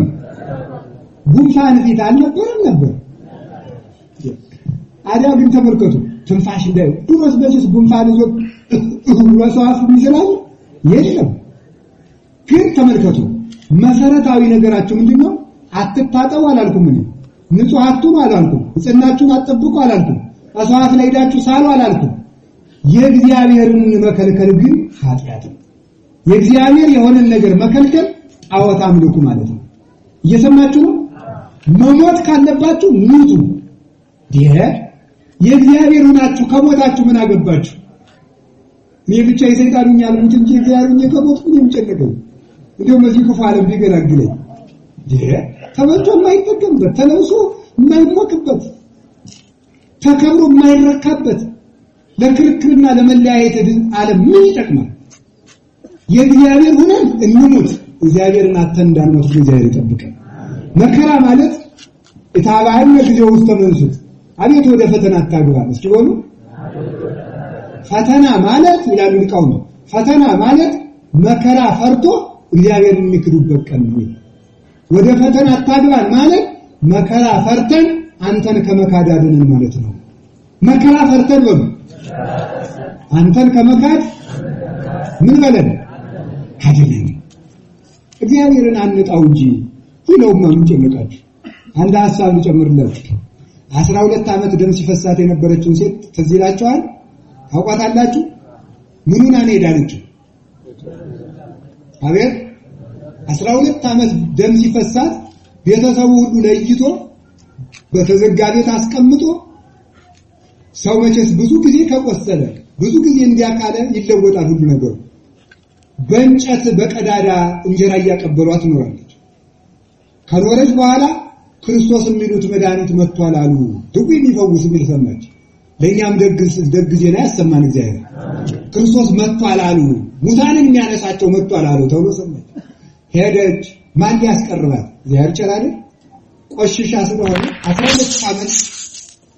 A: ጉንፋን ፊት አልነበረም ነበር። አዲያ ግን ተመልከቱ ትንፋሽ እንዳይ ድሮስ በዚህ ጉንፋን ይዞ ወሰዋፍ ይችላል የለም። ግን ተመልከቱ መሰረታዊ ነገራችሁ ምንድነው? አትታጠቡ አላልኩም እኔ፣ ንጹህ አትሁኑ አላልኩም፣ ጽናችሁን አትጠብቁ አላልኩም፣ አስዋት ላይ ሄዳችሁ ሳሉ አላልኩም። የእግዚአብሔርን መከልከል ግን ኃጢአት ነው። የእግዚአብሔር የሆነን ነገር መከልከል ጣዖት አምልኩ ማለት ነው። እየሰማችሁ ነው? መሞት ካለባችሁ ሙቱ። የእግዚአብሔር ሆናችሁ ከሞታችሁ ምን አገባችሁ? እኔ ብቻ የሰይጣኑኛ ልሙት እንጂ እግዚአብሔርኛ ከሞትኩ ምን ጨነቀኝ? እንደው በዚህ ክፉ ዓለም ቢገላግለኝ ተበልቶ የማይጠቀምበት ተለብሶ የማይሞቅበት ተከብሮ የማይረካበት ለክርክርና ለመለያየት ዓለም ምን ይጠቅማል? የእግዚአብሔር ሆነን እንሙት። እግዚአብሔርን አተን እንዳንሞት እግዚአብሔር ይጠብቀን። መከራ ማለት እታባህን ለጊዜው ውስጥ ተመልሱት። አቤት ወደ ፈተና አታግባን። እስኪ በሉ ፈተና ማለት ይላሉ ሊቃውንት፣ ፈተና ማለት መከራ ፈርቶ እግዚአብሔርን የሚክዱበት ቀን ነው። ወደ ፈተና አታግባን ማለት መከራ ፈርተን አንተን ከመካድ አድነን ማለት ነው። መከራ ፈርተን በሉ አንተን ከመካድ ምን በለን አድነን። እግዚአብሔርን አንጣው እንጂ ይለውማ ምን ጨነቃችሁ? አንድ ሐሳብ ልጨምርላችሁ። 12 ዓመት ደም ሲፈሳት የነበረችውን ሴት ትዝ ይላችኋል? ታውቋታላችሁ? ምኑን አነዳለችው? አቤት 12 ዓመት ደም ሲፈሳት ቤተሰቡ ሁሉ ለይቶ በተዘጋ ቤት አስቀምጦ ሰው መቼስ ብዙ ጊዜ ከቆሰለ ብዙ ጊዜ እንዲያካለ ይለወጣል ሁሉ ነገሩ። በእንጨት በቀዳዳ እንጀራ እያቀበሏት ኖራለች። ከኖረች በኋላ ክርስቶስ የሚሉት መድኃኒት መጥቷል አሉ። ድውይ የሚፈውስ የሚል ሰማች። ለኛም ደግ ዜና ያሰማን እግዚአብሔር። ክርስቶስ መጥቷል አሉ፣ ሙታንን የሚያነሳቸው መጥቷል አሉ ተብሎ ሰማች። ሄደች። ማን ያስቀርባት? እግዚአብሔር ቸራለ። ቆሽሻ ስለሆነ 12 ዓመት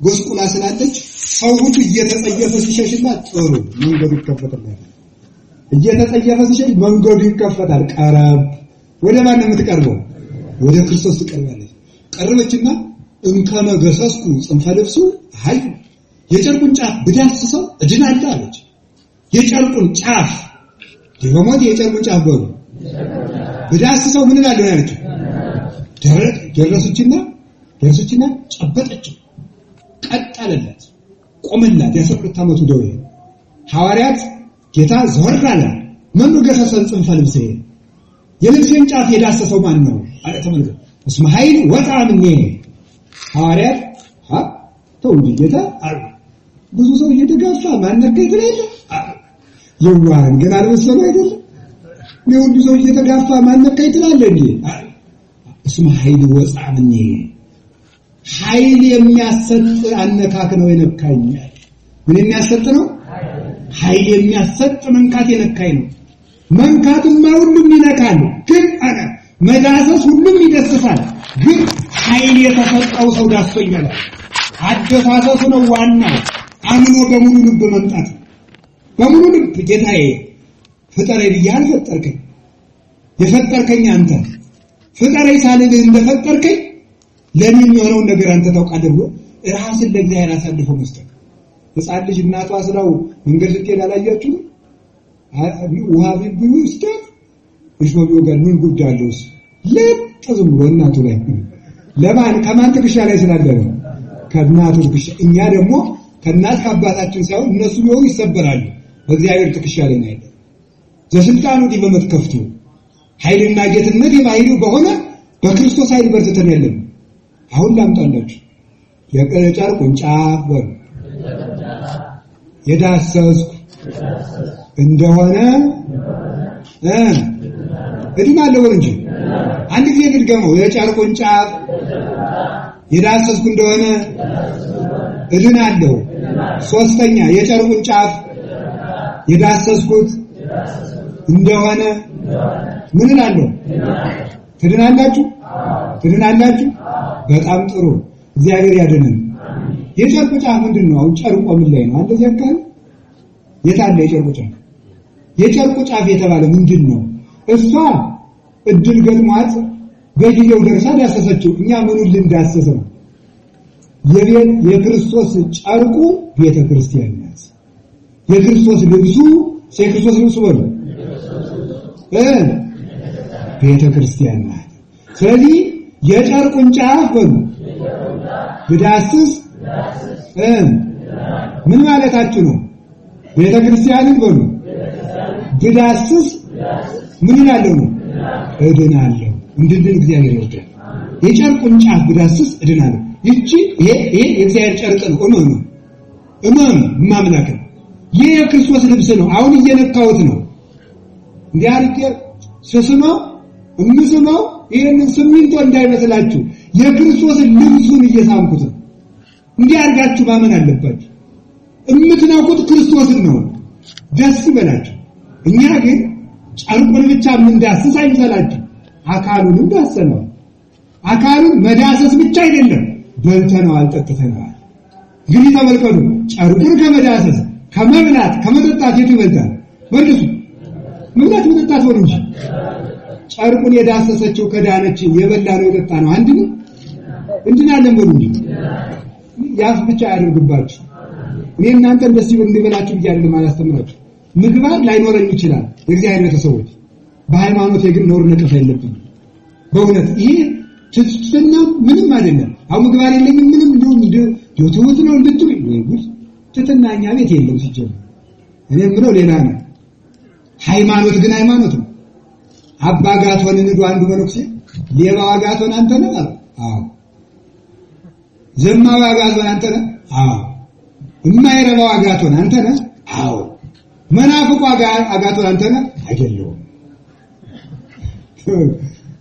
A: ጎስቁላ ስላለች ሰው ሁሉ እየተጸየፈ ሲሸሽላት ጥሩ መንገዱ ይከፈታል። እየተጸየፈ ሲሸሽ መንገዱ ይከፈታል። ቀረብ። ወደ ማን ነው የምትቀርበው? ወደ ክርስቶስ ትቀርባለች። ቀረበችና እንከመ ገሰስኩ ጽንፈ ልብሱ አይ የጨርቁን ጫፍ ብዳስሰው እድናለሁ አለች። የጨርቁን ጫፍ ደሞት የጨርቁን ጫፍ በሉ ብዳስሰው ምን እላለሁ ያለች። ደረሰችና ጨበጠችው። ቀጠለላት። ቆመላት። የ12 ዓመቱ ደዌ ሐዋርያት ጌታ ዘወር አለ። ማን ገሰሰን ጽንፈ ልብሴ? የልብሴን ጫፍ የዳሰሰው ማን ነው? አለ። ተመልከቱ። እስመ ኃይል ወጣ ምኔ። ሐዋርያት ተው እንጂ ጌታ አሉ። ብዙ ሰው እየተጋፋ ማን ነከይ ትላለህ? የዋህን ግን አልመሰለው አይደለም። የሁሉ ሰው እየተጋፋ ማን ነከይ ትላለህ እንዴ? እስመ ኃይል ወጣ ምኔ። ኃይል የሚያሰጥ አነካክ ነው የነካኝ። ምን የሚያሰጥ ነው? ኃይል የሚያሰጥ መንካት የነካኝ ነው። መንካትማ ሁሉም ይነካል፣ ግን አረ መዳሰስ ሁሉም ይደስታል። ግን ኃይል የተሰጠው ሰው ዳስቶኛል። አደፋሰሱ ነው ዋናው። አምኖ በሙሉ ልብ መምጣት። በሙሉ ልብ ጌታዬ ፍጠረኝ ብያል። ፈጠርከኝ። የፈጠርከኝ አንተ ፍጠረኝ ሳልልህ እንደፈጠርከኝ ለኔ የሚሆነውን ነገር አንተ ታውቃለህ ብሎ ራስን ለእግዚአብሔር አሳልፎ መስጠት። ሕፃን ልጅ እናቷ ስለው መንገድ ስትሄድ አላያችሁ? ውሃ ቢብሉ እስከ እሾቢው ጋር ምን ጉዳይ አለው? ለጥዝም ብሎ እናቱ ላይ ለማን ከማን ትከሻ ላይ ስላደረ ከእናቱ ትከሻ። እኛ ደግሞ ከእናት ከአባታችን ሳይሆን እነሱ ቢሆኑ ይሰበራሉ። በእግዚአብሔር ትከሻ ላይ ነው ያለው። ዘስልጣኑ ዲ በመትከፍቱ ኃይልና ጌትነት የባህሪው በሆነ በክርስቶስ ኃይል በርትተን ያለን። አሁን ላምጣላችሁ የጨርቁን ጫፍ በሉ የዳሰስኩ እንደሆነ እድናለሁ እንጂ አንድ ጊዜ ልድገመው። የጨርቁን ጫፍ የዳሰስኩ እንደሆነ እድናለሁ። ሶስተኛ የጨርቁን ጫፍ የዳሰስኩት እንደሆነ ምን እላለሁ? ትድናላችሁ? ትድናላችሁ? በጣም ጥሩ። እግዚአብሔር ያድነን። የጨርቁ ጫፍ ምንድነው? አሁን ጨርቁ ምን ላይ ነው? እንደዚህ አካል የታለ የጨርቁ ጫፍ? የጨርቁ ጫፍ የተባለ ምንድነው? እሷ እድል ገጥሟት በጊዜው ደርሳ ዳሰሰችው። እኛ ምኑን ልንዳሰስ ነው? የክርስቶስ ጨርቁ ቤተ ክርስቲያን ናት። የክርስቶስ ልብሱ የክርስቶስ ልብሱ በሉ ቤተ ክርስቲያን ናት። ስለዚህ የጨርቁን ጫፍ በሉ ብዳስስ ምን ማለታችሁ ነው? ቤተ ክርስቲያንን በሉ ብዳስስ ምን ይላል ነው? እድናለሁ። እንድንድን እግዚአብሔር ይወዳል። የጨርቁን ጫፍ ብዳስስ እድናለሁ። ይቺ ይሄ የእግዚአብሔር ጨርቅ ነው። እመኑ ማምላክ ነው። ይሄ የክርስቶስ ልብስ ነው። አሁን እየነካሁት ነው። እንዲህ አድርጌ ስስመው እምስመው ይሄንን ሲሚንቶ እንዳይመስላችሁ የክርስቶስ ልብሱን እየሳምኩት ነው። እንዲህ አድርጋችሁ ማመን አለባችሁ። እምትነኩት ክርስቶስን ነው። ደስ ይበላችሁ። እኛ ግን ጨርቁን ብቻ ምንዳስስ አይመስላችሁ። አካሉንም ዳሰነው። አካሉን መዳሰስ ብቻ አይደለም፣ በልተነዋል፣ ጠጥተነዋል። እንግዲህ ተመልከቱ፣ ጨርቁን ከመዳሰስ ከመብላት ከመጠጣት የቱ ይበልጣል? መልሱ። መብላት መጠጣት ወሩ እንጂ ጨርቁን የዳሰሰችው ከዳነች የበላ ነው የጠጣ ነው አንድ ነው። እንድናለን በሉ እንጂ ያፍ ብቻ ያደርግባችሁ። እኔ እናንተ እንደዚህ እንዲበላችሁ ይያል ማለት አስተምራችሁ ምግባር ላይኖረኝ ይችላል። የእግዚአብሔር ቤተሰቦች በሃይማኖት ግን ኖር ነቀፍ የለብኝ። በእውነት ይሄ ትስና ምንም አይደለም። አሁን ምግባር የለኝም ምንም እንደው ትውት ነው እንድትሉ ይጉስ ትትናኛ ቤት የለም ሲጀምር። እኔ ምለው ሌላ ነው። ሃይማኖት ግን ሃይማኖት ነው። አባ ጋቶን ንዱ አንዱ መነኩሴ ሌባ ጋቶን አንተ ነህ አለ። አዎ። ዘማዋ ጋቶን አንተ ነህ? አዎ። የማይረባው ጋቶን አንተ ነህ? አዎ። መናፍቁ ጋቶን አንተ ነህ? አይደለሁም።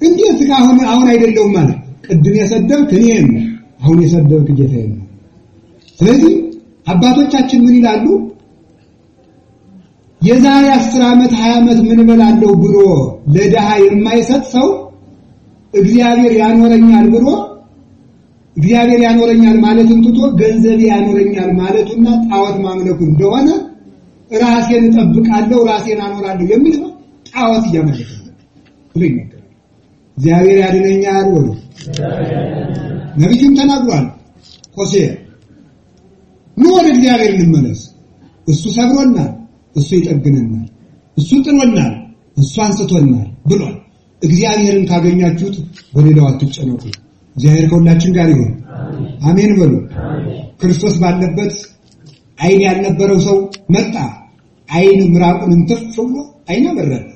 A: እንዴት አሁን አይደለሁም ማለት ቅድም የሰደብክ እኔን አሁን የሰደብክ ጌታዬን ነው። ስለዚህ አባቶቻችን ምን ይላሉ? የዛሬ 10 ዓመት 20 ዓመት ምን እበላለሁ ብሎ ለድሃ የማይሰጥ ሰው እግዚአብሔር ያኖረኛል ብሎ እግዚአብሔር ያኖረኛል ማለቱን ትቶ ገንዘብ ያኖረኛል ማለቱና ጣዖት ማምለኩ እንደሆነ ራሴን እጠብቃለሁ ራሴን አኖራለሁ የሚል ነው ጣዖት እያመለከ ነው። እግዚአብሔር ያድነኛል ወሎ ነብዩም ተናግሯል። ሆሴዕ ኑ ወደ እግዚአብሔር እንመለስ፣ እሱ ሰብሮናል፣ እሱ ይጠግነናል፣ እሱ ጥሎናል፣ እሱ አንስቶናል ብሏል። እግዚአብሔርን ካገኛችሁት በሌላው አትጨነቁ። እግዚአብሔር ከሁላችን ጋር ይሁን። አሜን በሉ። ክርስቶስ ባለበት አይን ያልነበረው ሰው መጣ። አይን ምራቁን እንትፍ ብሎ አይን አበራለት።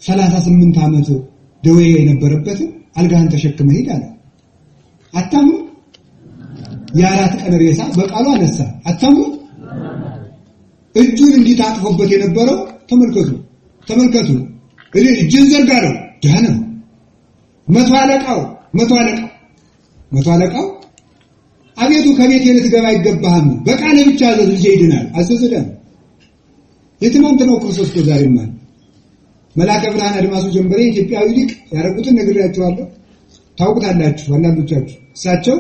A: 38 ዓመት ደዌ የነበረበት አልጋህን ተሸክመህ ሂድ አለ። አታምኑ? የ4 ቀን ሬሳ በቃሉ አነሳ። አታምኑ? እጁን እንዲታጥፎበት የነበረው ተመልከቱ እጅን ዘርጋ ነው ደህና መቶ አለቃው አቤቱ ከቤቴ ልትገባ አይገባህም፣ በቃል ብቻ አዘዝ ልጄ ይድናል አዘዘዳል። የትናንት ነው ክርስቶስ ከዛሬም ማለት መልአከ ብርሃን አድማሱ ጀንበሬ ኢትዮጵያዊ ሊቅ ያረጉትን ነግሬያችኋለሁ፣ ታውቁታላችሁ አንዳንዶቻችሁ። እሳቸው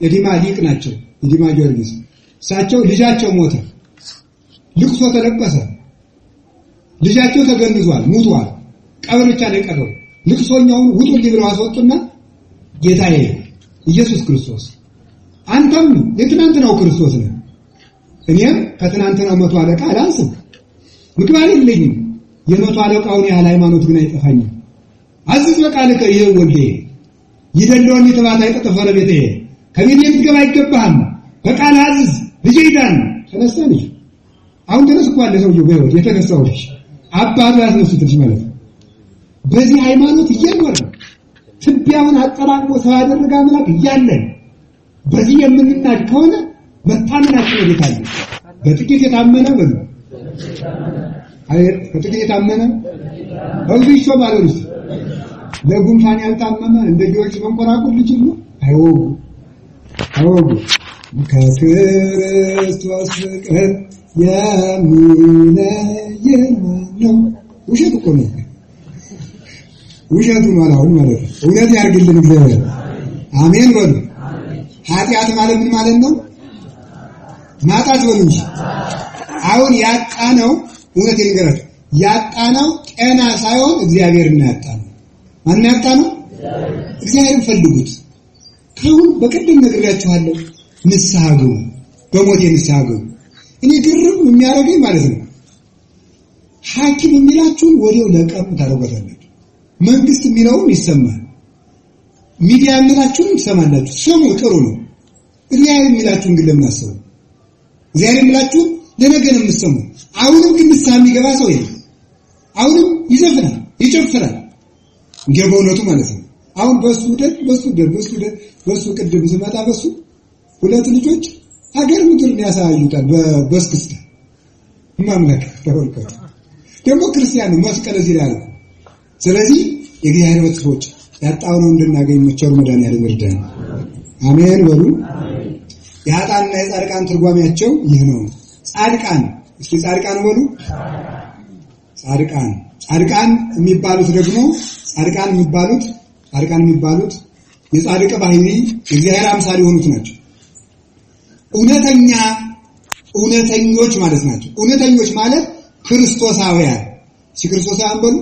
A: የዲማ ሊቅ ናቸው፣ የዲማ ጊዮርጊስ። እሳቸው ልጃቸው ሞተ፣ ልቅሶ ተለቀሰ። ልጃቸው ተገንዟል፣ ሙቷል፣ ቀብር ብቻ ነው የቀረው። ልቅሶኛውን ውጡልኝ ብለው አስወጡና ጌታዬ ኢየሱስ ክርስቶስ አንተም የትናንትናው ክርስቶስ ነህ፣ እኔም ከትናንትናው መቶ አለቃ አላንስም፣ ምግባር የለኝም፣ የመቶ አለቃውን ያህል ሃይማኖት ግን አይጠፋኝም። አዝዝ በቃልከ ይሄ ወልዴ ይደለውን ይተባታ አይጠፈረ ቤቴ ከቤቴ ልትገባ አይገባህም፣ በቃል አዝዝ ልጄ ይዳን። ተነሳ ልጅ አሁን ተነስቷል። ሰውዬው በህይወት የተነሳው ልጅ አባቱ ያስነሱት ልጅ ማለት ነው። በዚህ ሃይማኖት እየኖረ ትቢያውን አጠራቅሞ ሰው ያደረገ አምላክ እያለን በዚህ የምንናድ ከሆነ መታመናችን ወዴት አለ? በጥቂት የታመነ በሉ በጥቂት የታመነ በዚህ ይሾማል። ለጉንፋን ያልታመመ እንደ ጊዮርጊስ መንኮራኩር ልጅ ነው አይወጉ ከክርስቶስ ፍቅር የሚለየን ነው። ውሸት እኮ ነው። ውሸቱ ማላውን ማለት ነው። እውነት ያርግልን እግዚአብሔር። አሜን በሉ። ኃጢአት ማለት ምን ማለት ነው? ማጣት በሉ እንጂ አሁን ያጣነው እውነት ይንገራችሁ፣ ያጣነው ጤና ሳይሆን እግዚአብሔርን ያጣነው። ማን ያጣነው? እግዚአብሔርን ፈልጉት። ካሁን በቀደም ነግሬያችኋለሁ። ንስሐ ግቡ፣ በሞቴ ንስሐ ግቡ። እኔ ግርም የሚያደርገኝ ማለት ነው ሐኪም የሚላችሁን ወዲያው ለቀም ታደርጓታላችሁ። መንግስት የሚለውን ይሰማል፣ ሚዲያ የሚላችሁን ትሰማላችሁ። ስሙ ጥሩ ነው። እግዚአብሔር የሚላችሁን ግን ለምን አሰቡ? እግዚአብሔር የሚላችሁን ለነገ ነው የምትሰሙ። አሁንም ግን ንስሐ የሚገባ ሰው የለም። አሁንም ይዘፍናል፣ ይጨፍራል። በእውነቱ ማለት ነው። አሁን በሱ ቅድም ስመጣ በሱ 2 ልጆች ሀገር ምድርን ያሳዩታል በስክስታ ማምለክ ተወልከው ደግሞ ክርስቲያን ነው መስቀል እዚህ ላይ አለ። ስለዚህ የእግዚአብሔር ቤተሰቦች ያጣውነው እንድናገኝ መቸሩ መድኃኒዓለም ይርዳን። አሜን በሉ። የኃጥአንና የጻድቃን ትርጓሜያቸው ይህ ነው። ጻድቃን እስኪ ጻድቃን በሉ። ጻድቃን የሚባሉት ደግሞ ጻድቃን የሚባሉት የጻድቅ ባህሪ የእግዚአብሔር አምሳል የሆኑት ናቸው። እውነተኞች ማለት ናቸው። እውነተኞች ማለት ክርስቶሳውያን ክርስቶሳውያን በሉ።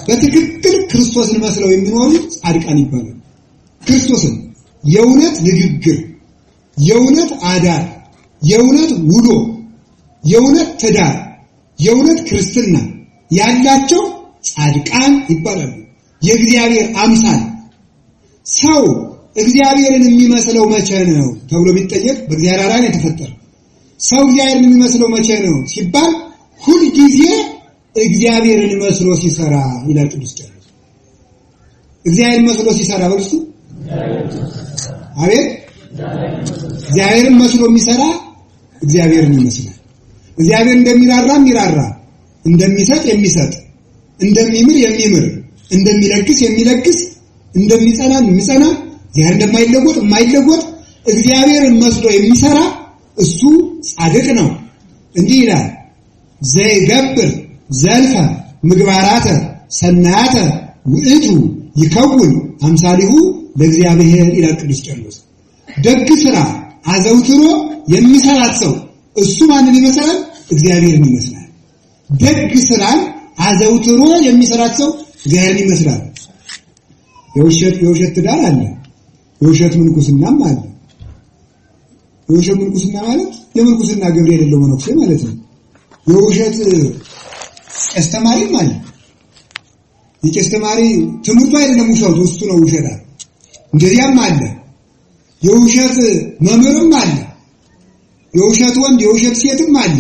A: በትክክል ክርስቶስን መስለው የሚኖሩ ጻድቃን ይባላሉ። ክርስቶስን የእውነት ንግግር፣ የእውነት አዳር፣ የእውነት ውሎ፣ የእውነት ትዳር፣ የእውነት ክርስትና፣ ያላቸው ጻድቃን ይባላሉ። የእግዚአብሔር አምሳል ሰው እግዚአብሔርን የሚመስለው መቼ ነው ተብሎ ቢጠየቅ በእግዚአብሔር አርአያ የተፈጠረ ሰው እግዚአብሔርን የሚመስለው መቼ ነው ሲባል ሁል ጊዜ እግዚአብሔርን መስሎ ሲሰራ ይላል ቅዱስ ቄርሎስ። እግዚአብሔርን መስሎ ሲሰራ በርሱ አቤት እግዚአብሔርን መስሎ የሚሰራ እግዚአብሔርን ይመስላል። እግዚአብሔር እንደሚራራም ይራራ፣ እንደሚሰጥ የሚሰጥ፣ እንደሚምር የሚምር፣ እንደሚለግስ የሚለግስ፣ እንደሚጸና የሚጸና፣ እግዚአብሔር እንደማይለወጥ የማይለወጥ እግዚአብሔርን መስሎ የሚሰራ እሱ ጻድቅ ነው። እንዲህ ይላል ዘይገብር ዘልፈ ምግባራተ ሰናያተ ውእቱ ይከውን አምሳሊሁ ለእግዚአብሔር ይላል ቅዱስ ቄርሎስ። ደግ ስራ አዘውትሮ የሚሰራት ሰው እሱ ማንን ይመስላል? እግዚአብሔርን ይመስላል። ደግ ስራን አዘውትሮ የሚሰራት ሰው እግዚአብሔርን ይመስላል። የውሸት ትዳር አለ፣ የውሸት ምንኩስናም አለ። የውሸት ምንኩስና ማለት የምንኩስና ግብር የሌለው መነኩሴ ማለት ነው። የውሸት ቄስ ተማሪም አለ። የቄስ ተማሪ ትምህርቱ አይደለም ውሸቱ፣ እሱ ነው ውሸታ። እንደዚያም አለ። የውሸት መምህርም አለ። የውሸት ወንድ የውሸት ሴትም አለ።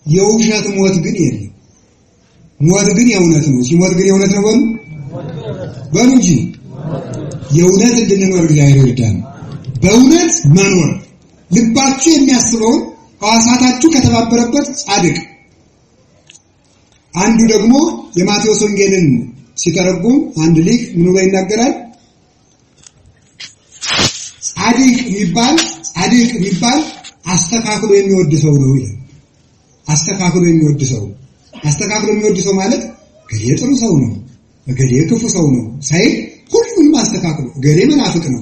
A: የውሸት ሞት ግን የለም። ሞት ግን የእውነት ነው። ሲሞት ግን የእውነት ነው በሉ እንጂ የእውነት እንድንኖር እግዚአብሔር ይርዳን። በእውነት መኖር ልባችሁ የሚያስበውን ሐዋሳታችሁ ከተባበረበት ጻድቅ። አንዱ ደግሞ የማቴዎስ ወንጌልን ሲተረጉም አንድ ሊቅ ምን ብሎ ይናገራል? ጻድቅ የሚባል አስተካክሎ የሚወድ ሰው ነው ይላል። አስተካክሎ የሚወድ ሰው ማለት ገሌ ጥሩ ሰው ነው፣ ገሌ ክፉ ሰው ነው ሳይል ሁሉንም አስተካክሎ ገሌ መናፍቅ ነው፣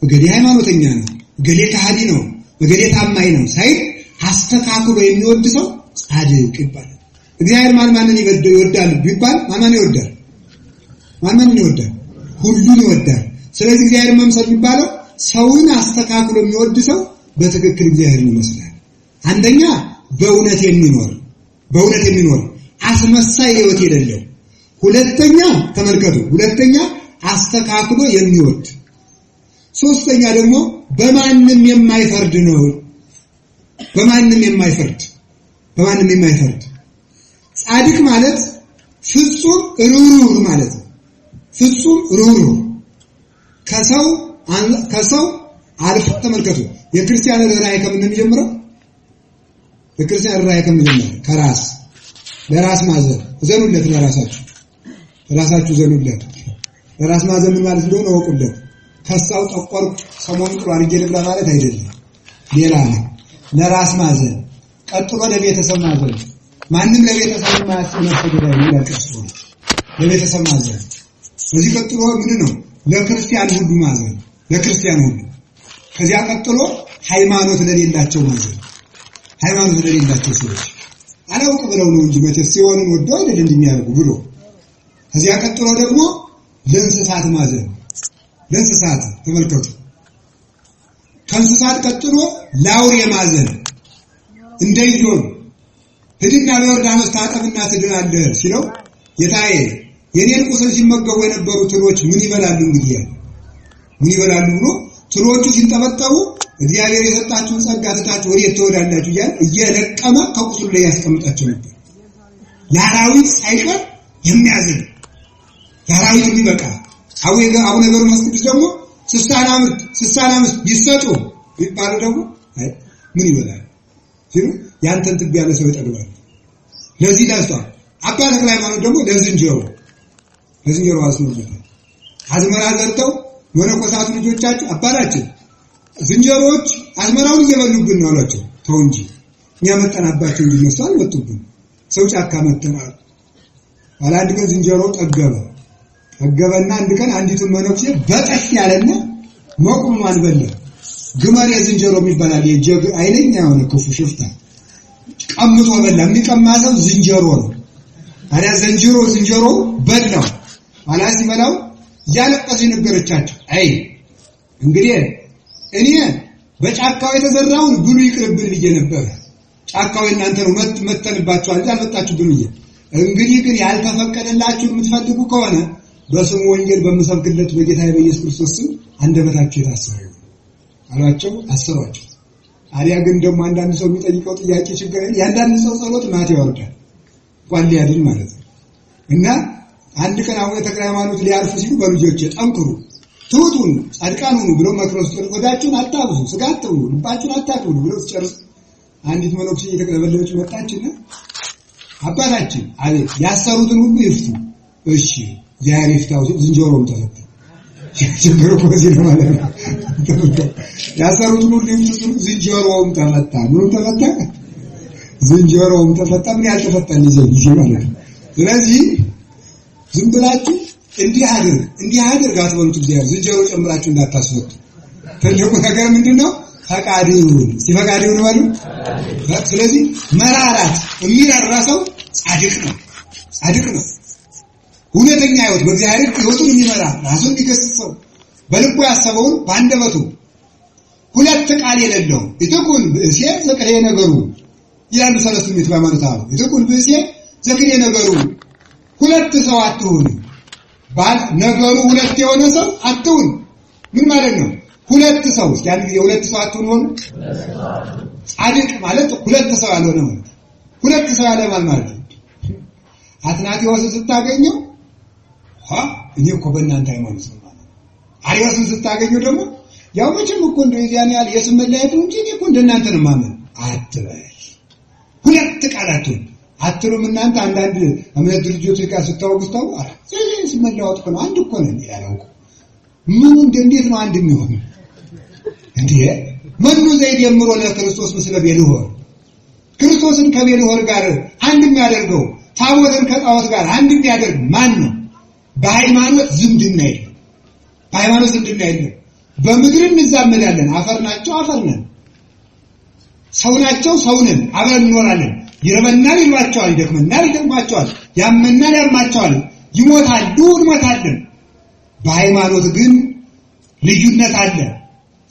A: ገሌ ሃይማኖተኛ ነው፣ ገሌ ከሃዲ ነው፣ ገሌ ታማኝ ነው ሳይል አስተካክሎ የሚወድ ሰው ጻድቅ ይባላል። እግዚአብሔር ማንን ይወዳል ቢባል ማንን ይወዳል? ማንን ይወዳል? ሁሉን ይወዳል። ስለዚህ እግዚአብሔር መምሰል የሚባለው ሰውን አስተካክሎ የሚወድ ሰው በትክክል እግዚአብሔርን ይመስላል። አንደኛ በእውነት የሚኖር አስመሳይ ሕይወት የሌለው። ሁለተኛ ተመልከቱ፣ ሁለተኛ አስተካክሎ የሚወድ። ሶስተኛ ደግሞ በማንም የማይፈርድ ነው። በማንም የማይፈርድ ጻድቅ ማለት ፍጹም ርኅሩህ ማለት ነው። ፍጹም ርኅሩህ ከሰው አልፎ ተመልከቱ። የክርስቲያን ርኅራኄ ከምን የሚጀምረው? የክርስቲያን ርኅራኄ ከምን ይጀምራል? ከራስ ለራስ ማዘን። ዘኑለት፣ ለራሳችሁ ዘኑለት። ለራስ ማዘን ምን ማለት እንደሆነ ወቁለት። ከሳው ጠቆር ሰሞኑን ጥሩ አድርጌ ልብላ ማለት አይደለም፣ ሌላ ነው። ለራስ ማዘን፣ ቀጥሎ ለቤተሰብ ማዘን። ማንም ለቤተሰብ ማያስብ ነፍሰ ገዳይ ነው ይላል ቅዱስ ጳውሎስ። ለቤተሰብ ማዘን። ከዚህ ቀጥሎ ምን ነው? ለክርስቲያን ሁሉ ማዘን፣ ለክርስቲያን ሁሉ። ከዚያ ቀጥሎ ሃይማኖት ለሌላቸው ማዘን። ሃይማኖት ለሌላቸው ሰዎች አላውቅ ብለው ነው እንጂ መቼስ ሲሆንን ወደው አይደል እንደሚያደርጉ ብሎ። ከዚያ ቀጥሎ ደግሞ ለእንስሳት ማዘን። ለእንስሳት ተመልከቱ። ከእንስሳት ቀጥሎ ለአውሬ ማዘን። እንደ ኢዮብ ሂድና በዮርዳኖስ ታጠብና ትድናለህ ሲለው ጌታዬ የኔን ቁስል ሲመገቡ የነበሩ ትሎች ምን ይበላሉ እንግዲህ ምን ይበላሉ ብሎ ትሎቹ ሲንጠበጠቡ እግዚአብሔር የሰጣችሁን ጸጋ ትታችሁ ወዴት ትወዳላችሁ እያለ እየለቀመ ከቁስሉ ላይ ያስቀምጣቸው ነበር። ለአራዊት ሳይቀር የሚያዝን ለአራዊት የሚበቃ አቡነ ገብረ መንፈስ ቅዱስ ደግሞ ስሳናምስት ይሰጡ ይባሉ ደግሞ ምን ይበላል ሲሉ ያንተን ትብ ያለ ሰው ይጠግባል። ለዚህ ዳስቷል። አባ ተክለ ሃይማኖት ደግሞ ለዝንጀሮ አስነውታል። አዝመራ ዘርተው መነኮሳቱ ልጆቻቸው አባላችን ዝንጀሮዎች አዝመራውን እየበሉብን ነው አሏቸው። ተው እንጂ እኛ መጠናባቸው እንጂ እነሱ አልመጡብን። ሰው ጫካ መተናል። አንድ ቀን ዝንጀሮ ጠገበና አንድ ቀን አንዲቱን መነኩሴ በጠፍ ያለና መቁሟን በለ። ግመሬ ዝንጀሮ የሚባላል የጀግ አይለኛ የሆነ ክፉ ሽፍታ ቀምቶ በላ። የሚቀማ ሰው ዝንጀሮ ነው። ታዲያ ዝንጀሮ በላው። ኋላ ሲበላው እያለቀሰ ነገረቻቸው። አይ እንግዲህ እኔ በጫካው የተዘራውን ብሉ ይቅርብን ብዬ ነበር። ጫካው እናንተ ነው መተንባችኋል አልመጣችሁ ብሉኝ። እንግዲህ ግን ያልተፈቀደላችሁ የምትፈልጉ ከሆነ በስሙ ወንጌል በመሰብክለት በጌታ በኢየሱስ ክርስቶስ ስም አንደበታችሁ የታሰረ ይሁን አሏቸው። አሰሯቸው። አዲያ ግን ደግሞ አንዳንድ ሰው የሚጠይቀው ጥያቄ ችግር ያንዳንድ ሰው ጸሎት ማት ያወርዳል እንኳን ሊያድን ማለት ነው። እና አንድ ቀን አቡነ ተክለ ሃይማኖት ሊያርፉ ሲሉ በልጆቼ ጠንክሩ ትውጡን ጻድቃን ሁኑ ብለው መክረው ወዳችሁን አታብዙ፣ ስጋ አትብሉ፣ ልባችሁን አታክብሉ ብለው ሲጨርሱ አንዲት መነኩሴ እየተቀበለች መጣችና አባታችን አቤት ያሰሩትን ሁሉ ይፍቱ። እሺ ዛሬ ይፍታው ዝንጀሮም ተፈታ። ችግሩ ከዚህ ነው ማለት ነው። ያሰሩትን ሁሉ ይፍቱ ዝንጀሮም ተፈታ። ምንም ተፈታ? ዝንጀሮም ተፈታ። ምን ያልተፈታን ይዘ ማለት ነው። ስለዚህ ዝም ብላችሁ እንዲህ አድርግ አትበሉት። እግዚአብሔር ዝንጀሮ ጨምራችሁ እንዳታስፈቱ። ትልቁ ነገር ምንድነው? ፈቃድ ይሁን። ሲፈቃድ ይሁን ማለት ስለዚህ መራራት የሚራራ ሰው ጻድቅ ነው። እውነተኛ ሕይወት በእግዚአብሔር ሕይወቱን የሚመራ ራሱን የሚገስጸው በልቡ ያሰበውን በአንደበቱ ሁለት ቃል የሌለው ይተኩን ብእሴ ዘክሬ ነገሩ ይላሉ ሰለስቱ ምዕት በሃይማኖት አበው። ይተኩን ብእሴ ዘክሬ ነገሩ ሁለት ሰው አትሁን። ባል ነገሩ ሁለት የሆነ ሰው አትሁን። ምን ማለት ነው? ሁለት ሰው ያን ጊዜ ሁለት ሰው አትሁን ሆነ። ጻድቅ ማለት ሁለት ሰው ያልሆነ ማለት ሁለት ሰው ያለ ማለት ነው። አትናቴዎስን ስታገኘው እኔ እኮ በእናንተ ሃይማኖት ነው ማለት አርዮስን ስታገኘው ደግሞ ያው መቼም እኮ እንደዚህ ያለ የስም መለያየት ነው እንጂ እኔ እኮ እንደናንተ ነው ማመን አትበል። ሁለት ቃላት አትሉም እናንተ አንዳንድ እምነት ድርጅቶች ጋር ስታወግስተው ስለዚህ ስም መለያየት እኮ አንድ እኮ ነው ያለው እኮ ምን እንዴት ነው አንድ የሚሆነው እንዴ? መኑ ዘይድ የምሮ ለክርስቶስ ምስለ ቤልሆር ክርስቶስን ከቤልሆር ጋር አንድ የሚያደርገው ታቦትን ከጣዖት ጋር አንድ የሚያደርግ ማን ነው? በሃይማኖት ዝምድና የለም። በምድር እንዛመዳለን። አፈር ናቸው አፈር ነን፣ ሰው ናቸው ሰው ነን፣ አብረን እንኖራለን። ይረበናል ይሏቸዋል፣ ይደክመናል ይደክማቸዋል፣ ያመናል ያማቸዋል፣ ይሞታሉ እንሞታለን። በሃይማኖት ግን ልዩነት አለ።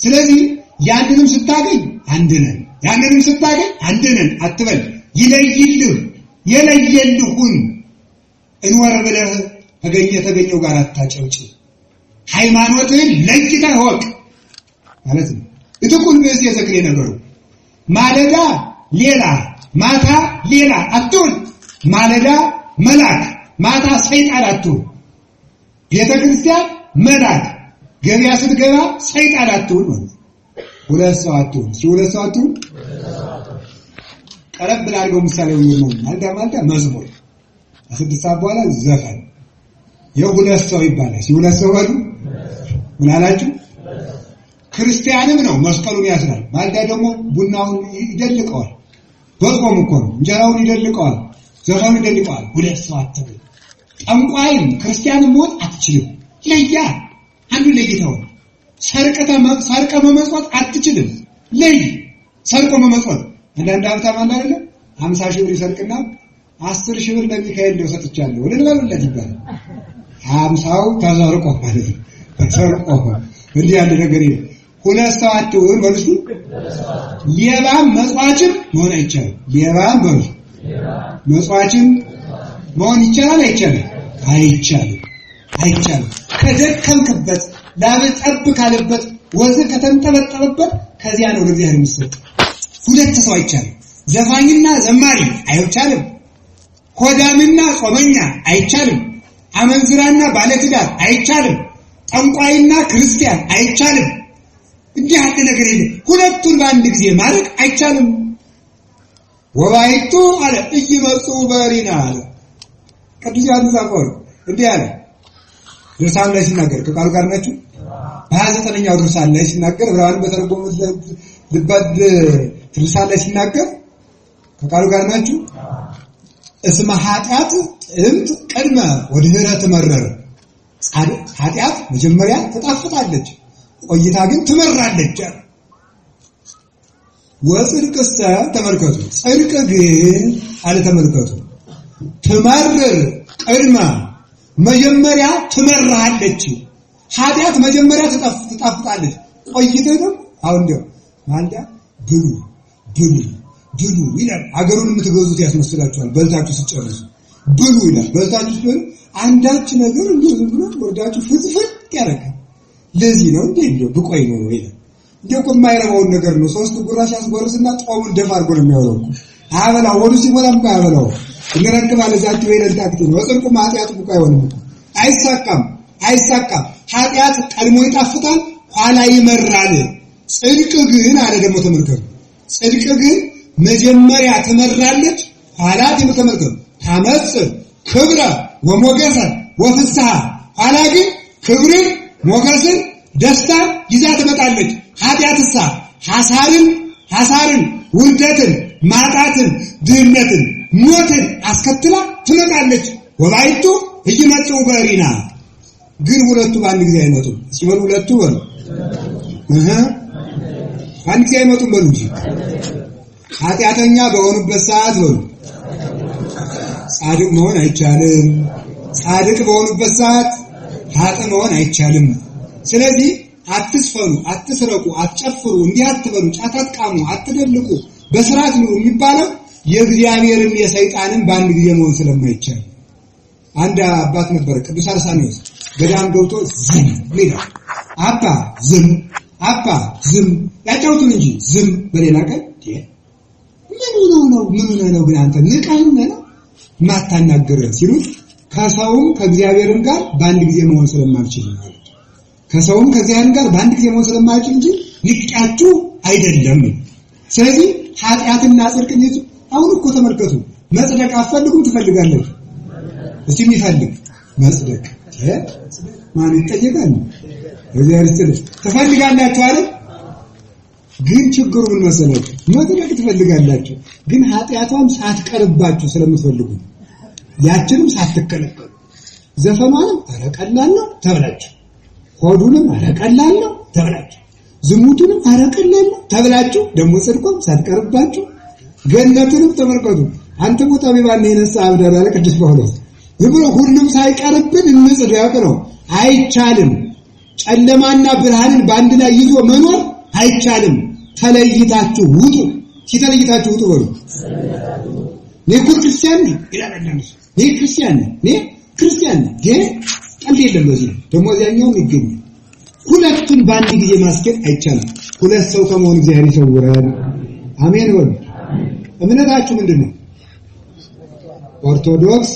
A: ስለዚህ ያንንም ስታገኝ አንድ ነን፣ ያንንም ስታገኝ አንድ ነን አትበል። ይለይልህ የለየልሁን እንወር ብለህ ተገኘው ጋር አታጨውጭ። ሃይማኖትን ለይተህ ወቅ ማለት ነው። እትኩን በዚህ የዘክሬ ነገሩ ማለዳ ሌላ ማታ ሌላ አትሁን። ማለዳ መልአክ ማታ ሰይጣን አትሁን። ቤተ ክርስቲያን መልአክ ገበያ ስትገባ ሰይጣን አትሁን ማለት ሁለት ሰው አትሁን። ሁለት ሰው አትሁን ቀረብ ብላርገው ምሳሌው ነው። ማልዳ መዝሙር ከስድስት ሰዓት በኋላ ዘፈን የሁለት ሰው ይባላል። ሁለት ሰው አሉ ምን አላችሁ? ክርስቲያንም ነው መስቀሉን ያስራል። ማልዳ ደግሞ ቡናውን ይደልቀዋል። በጾም እኮ ነው እንጀራውን ይደልቀዋል፣ ዘፈኑን ይደልቀዋል። ሁለት ሰው አትሁን። ጠንቋይም ክርስቲያንም ሞት አትችልም። ለያ አንዱ ለይተው ሰርቀ መመጽወት አትችልም። ለይ ሰርቆ መመጽወት አንዳንድ ሀብታም አለ አይደለ 50 ሺህ ብር ይሰርቅና 10 ሺህ ብር ለሚካኤል ነው ሰጥቻለሁ ወለልበሉለት ይባላል። 50ው ተሰርቆ ማለት ነው። ተሰርቆ እንዲህ ያለ ነገር ይሄ ሁለት ሰው አትሁን መልሱ። ሌባም መጽዋችም መሆን አይቻልም። ሌባም መጽዋችም መሆን ይቻላል አይቻልም? አይቻልም። ከደከምክበት ላበጠብ ካለበት ወዝ ከተንጠለጠለበት ከዚያ ነው ለእግዚአብሔር የሚሰጥ። ሁለት ሰው አይቻልም። ዘፋኝና ዘማሪ አይቻልም። ሆዳምና ጾመኛ አይቻልም። አመንዝራና ባለትዳር አይቻልም። ጠንቋይና ክርስቲያን አይቻልም። እንዲህ ያለ ነገር የለም። ሁለቱን በአንድ ጊዜ ማድረግ አይቻልም። ወባይቱ አለ እይመጹ በሪና አለ ቅዱስ ዮሐንስ አፈወርቅ እንዲህ አለ ድርሳን ላይ ሲናገር ከቃሉ ጋር ናችሁ። በ29ኛው ድርሳን ላይ ሲናገር ዕብራውያን በተረጎሙት ልባድ ድርሳን ላይ ሲናገር ከቃሉ ጋር ናችሁ። እስመ ኃጢአት ጥምት ቅድመ ወድህረ ትመረር። ኃጢአት መጀመሪያ ትጣፍጣለች፣ ቆይታ ግን ትመራለች። ወጽድቅሰ ተመልከቱ፣ ጽድቅ ግን አለ ተመልከቱ፣ ትመርር ቅድመ መጀመሪያ ትመራለች። ኃጢአት መጀመሪያ ትጣፍጣለች፣ ቆይታ ግን አሁን ደግሞ ማልዳ ብሉ ይላል። አገሩን የምትገዙት ያስመስላችኋል። በልታችሁ ስትጨርሱ ብሉ ይላል። በልታችሁ ስትበሉ አንዳች ነገር ዝም ብሎ ወርዳችሁ ፍትፍት ያደርጋል። ለዚህ ነው እንዴ ብቆይ ነው ይላል። እንደው የማይረባውን ነገር ነው 3 ጉራሽ ያስጎርስና ጦሙን ደፋ አድርጎ ነው የሚያወራው። አበላው ወዱ ሲሞላም እኮ ያበላው እንረክ ማለት ዛት ወይን ታክቲ ነው። ጽድቁ ኃጢአት እኮ አይሆንም። አይሳካም። ኃጢአት ቀድሞ ይጣፍጣል፣ ኋላ ይመራል። ጽድቅ ግን አለ ደግሞ ተመልከቱ። ጽድቅ ግን መጀመሪያ ትመራለች፣ ኋላ ተመልከቱ ታመጽ ክብረ ወሞገሰ ወፍስሐ። ኋላ ግን ክብርን፣ ሞገስን፣ ደስታን ይዛ ትመጣለች። ኃጢአትሳ ሐሳርን፣ ውርደትን፣ ማጣትን፣ ድህነትን፣ ሞትን አስከትላ ትመጣለች። ወባይቱ እይመጽኡ በሪና። ግን ሁለቱ በአንድ ጊዜ አይመጡም። ሲበሉ ሁለቱ በሉ በአንድ ጊዜ አይመጡም በሉ እንጂ ኃጢአተኛ በሆኑበት ሰዓት በሉ ጻድቅ መሆን አይቻልም። ጻድቅ በሆኑበት ሰዓት ኃጥእ መሆን አይቻልም። ስለዚህ አትስፈሩ፣ አትስረቁ፣ አትጨፍሩ፣ እንዲህ አትበሉ፣ ጫት አትቃሙ፣ አትደልቁ፣ በስርዓት ኑሩ የሚባለው የእግዚአብሔርን የሰይጣንን በአንድ ጊዜ መሆን ስለማይቻል። አንድ አባት ነበር ቅዱስ አርሳኒዮስ ገዳም ገብቶ ዝም ይላል። አባ ዝም ያጫውቱን እንጂ ዝም። በሌላ ቀን ምን ነው ግን አንተ ንቀህም ነው ማታናገር ሲሉት ከሰውም ከእግዚአብሔርም ጋር በአንድ ጊዜ መሆን ስለማልችል ማለት ከሰውም ከእግዚአብሔርም ጋር በአንድ ጊዜ መሆን ስለማልችል እንጂ ንቅያችሁ አይደለም። ስለዚህ ኃጢአትና ጽድቅን አሁን እኮ ተመልከቱ። መጽደቅ አትፈልጉም? ትፈልጋለህ? እስቲ የሚፈልግ መጽደቅ ማን ይጠየቃል? እግዚአብሔር ይስጥልህ። ትፈልጋላችሁ አይደል? ግን ችግሩ ምን መሰላችሁ? መጽደቅ ትፈልጋላችሁ፣ ግን ኃጢአቷም ሳትቀርባችሁ ስለምትፈልጉ ያችንም ሳትከለከሉ ዘፈኗንም ኧረ ቀላል ነው ተብላችሁ፣ ሆዱንም ኧረ ቀላል ነው ተብላችሁ፣ ዝሙቱንም ኧረ ቀላል ነው ተብላችሁ፣ ደግሞ ጽድቆም ሳትቀርባችሁ ገነትንም ተመልከቱ። አንተሙ ጠቢባን የነሳ አብዳር ያለ ቅዱስ ጳውሎስ ይብሮ ሁሉም ሳይቀርብን እንጽድቅ ነው። አይቻልም። ጨለማና ብርሃንን በአንድ ላይ ይዞ መኖር አይቻልም። ተለይታችሁ ውጡ። ሲተለይታችሁ ውጡ በሉ። እኔ ክርስቲያን ነኝ ይላል። እኔ ክርስቲያን ነኝ ግን ቀልድ የለም። በዚህ ደግሞ እዚያኛው ይገኛል። ሁለቱን በአንድ ጊዜ ማስኬድ አይቻልም። ሁለት ሰው ከመሆን እግዚአብሔር ይሰውራል። አሜን በሉ። እምነታችሁ ምንድነው? ኦርቶዶክስ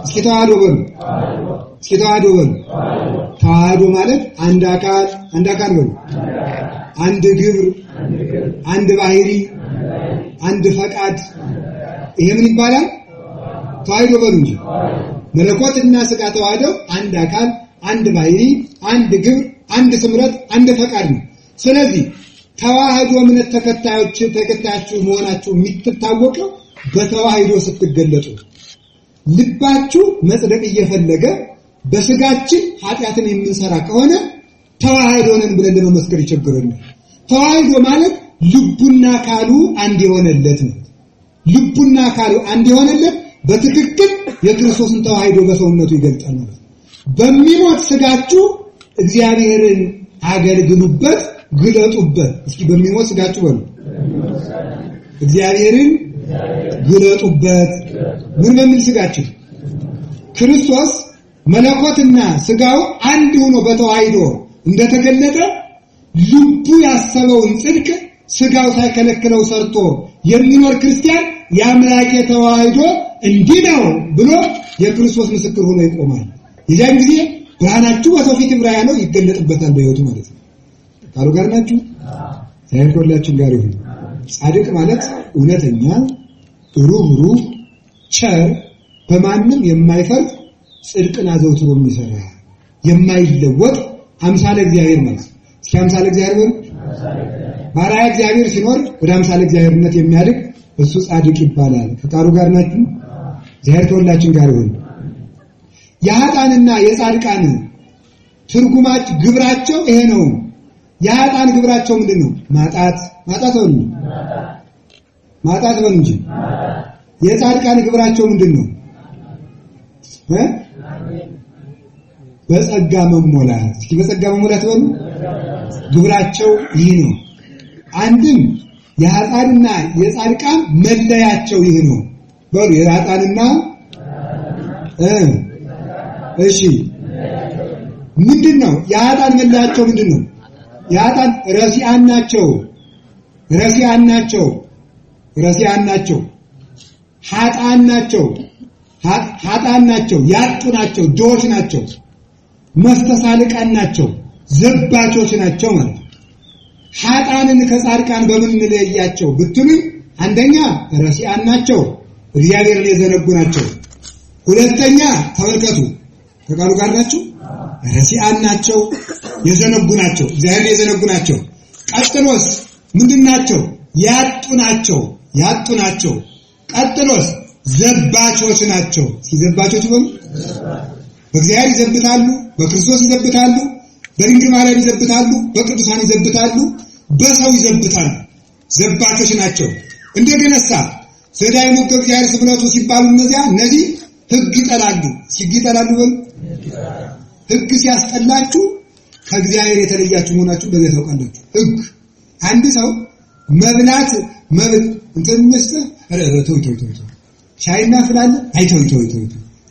A: እስኪ ተዋህዶ በሉ። ተዋህዶ ማለት አንድ አካል በሉ። አንድ ግብር፣ አንድ ባህሪ፣ አንድ ፈቃድ። ይሄ ምን ይባላል? ተዋህዶ በሉ እንጂ መለኮትና ሥጋ ተዋህደው አንድ አካል፣ አንድ ባህሪ፣ አንድ ግብር፣ አንድ ስምረት፣ አንድ ፈቃድ ነው። ስለዚህ ተዋህዶ እምነት ተከታያችሁ መሆናችሁ የሚታወቀው በተዋህዶ ስትገለጡ። ልባችሁ መጽደቅ እየፈለገ በስጋችን ኃጢአትን የምንሰራ ከሆነ ተዋህዶ ነን ብለን ለመመስከር ይቸግረናል። ተዋህዶ ማለት ልቡና አካሉ አንድ የሆነለት ነው። ልቡና አካሉ አንድ የሆነለት በትክክል የክርስቶስን ተዋህዶ በሰውነቱ ይገልጣል ማለት። በሚሞት ስጋችሁ እግዚአብሔርን አገልግሉበት፣ ግለጡበት። እስኪ በሚሞት ስጋችሁ በሉ እግዚአብሔርን ግለጡበት። ምን በሚል ስጋችሁ? ክርስቶስ መለኮትና ስጋው አንድ ሆኖ በተዋህዶ እንደተገለጠ ልቡ ያሰበውን ጽድቅ ስጋው ሳይከለክለው ሰርቶ የሚኖር ክርስቲያን የአምላክ ተዋህዶ እንዲህ ነው ብሎ የክርስቶስ ምስክር ሆኖ ይቆማል። የዚያን ጊዜ ብርሃናችሁ በሰው ፊት ይብራ ያለው ይገለጥበታል በሕይወቱ ማለት ነው። ቃሉ ጋር ናችሁ? ሳይሆንላችሁ ጋር ይሁን። ጻድቅ ማለት እውነተኛ፣ ሩህሩህ፣ ቸር፣ በማንም የማይፈርድ ጽድቅን አዘውትሮ የሚሰራ የማይለወጥ አምሳለ እግዚአብሔር ማለት። እስኪ አምሳለ እግዚአብሔር ባሪያ እግዚአብሔር ሲኖር ወደ አምሳለ እግዚአብሔርነት የሚያድግ እሱ ጻድቅ ይባላል። ከቃሉ ጋር ናችሁ? እግዚአብሔር ከሁላችን ጋር ይሁን። የኃጥአንና የጻድቃን ትርጉማች ግብራቸው ይሄ ነው። የኃጥአን ግብራቸው ምንድነው? ማጣት ነው። ማጣት ነው እንጂ። የጻድቃን ግብራቸው ምንድነው? በጸጋ መሞላት። እስኪ በጸጋ መሞላት በሉ። ግብራቸው ይህ ነው። አንድም የኃጥአንና የጻድቃን መለያቸው ይህ ነው በሉ። የኃጥአንና እሺ ምንድነው የኃጥአን መለያቸው ምንድነው? የኃጥአን ረሲዓን ናቸው። ኃጥአን ናቸው፣ ያጡ ናቸው፣ ድሆች ናቸው፣ መስተሳልቃን ናቸው፣ ዘባቾች ናቸው ማለት ነው። ኃጥአንን ከጻድቃን በምን እንለያቸው ብትሉኝ፣ አንደኛ ረሲዓን ናቸው፣ እግዚአብሔርን የዘነጉ ናቸው። ሁለተኛ ተመልከቱ፣ ከቃሉ ጋር ናቸው። ረሲዓን ናቸው፣ የዘነጉ ናቸው፣ እግዚአብሔርን የዘነጉ ናቸው። ቀጥሎስ ምንድናቸው? ያጡ ናቸው። ቀጥሎስ ዘባቾች ናቸው። ሲዘባቾች በሉ በእግዚአብሔር ይዘብታሉ፣ በክርስቶስ ይዘብታሉ፣ በድንግል ማርያም ይዘብታሉ፣ በቅዱሳን ይዘብታሉ፣ በሰው ይዘብታሉ። ዘባቾች ናቸው። እንደገናሳ ዘዳይሙ ከእግዚአብሔር ስብለቱ ሲባሉ እነዚህ ሕግ ይጠላሉ። ይጠላሉ በሉ ሕግ ሲያስጠላችሁ ከእግዚአብሔር የተለያችሁ መሆናችሁ በዚያ ታውቃላችሁ። ሕግ አንድ ሰው መብል እንትን መስጠት ተው ሻይና ፍላለ አይተው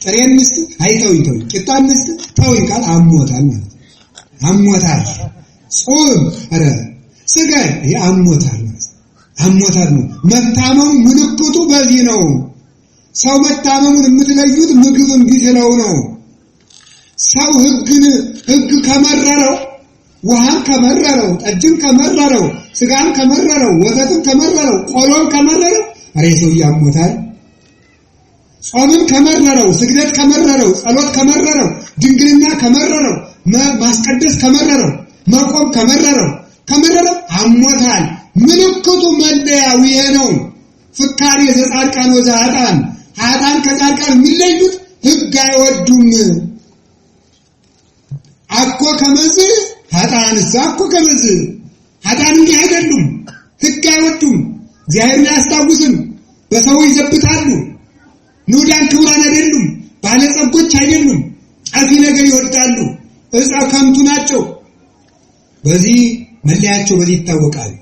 A: ጥሬን መስጠት አይተው ቂጣን መስጠት ተው ይቃል አሞታል ማለት አሞታል። ጾም ስጋ አሞታል ማለት አሞታል ነው። መታመሙ ምልክቱ በዚህ ነው። ሰው መታመሙን የምትለዩት ምግብን ቢስለው ነው። ሰው ሕግ ከመረረው፣ ውሃን ከመረረው፣ ጠጅን ከመረረው፣ ስጋን ከመረረው፣ ወተትን ከመረረው፣ ቆሎን ከመረረው ሰው ያሞታል። ጾምን ከመረረው፣ ስግደት ከመረረው፣ ጸሎት ከመረረው፣ ድንግልና ከመረረው፣ ማስቀደስ ከመረረው፣ መቆም ከመረረው አሞታል። ምልክቱ መለያው ይሄ ነው። ፍካሬ ዘጻድቃን ወዘኃጥአን፣ ኃጥአን ከጻድቃን የሚለዩት ሕግ አይወዱም። አኮ ከመዝ ኃጥአንስ አኮ ከመዝ፣ ኃጥአን እንዲህ አይደሉም። ሕግ አይወዱም፣ እግዚአብሔርን አያስታውስም፣ በሰው ይዘብታሉ። ንዑዳን ክቡራን አይደሉም፣ ባለጸጎች አይደሉም፣ ጠፊ ነገር ይወዳሉ፣ ዕፀ ከንቱ ናቸው። በዚህ መለያቸው በዚህ ይታወቃል።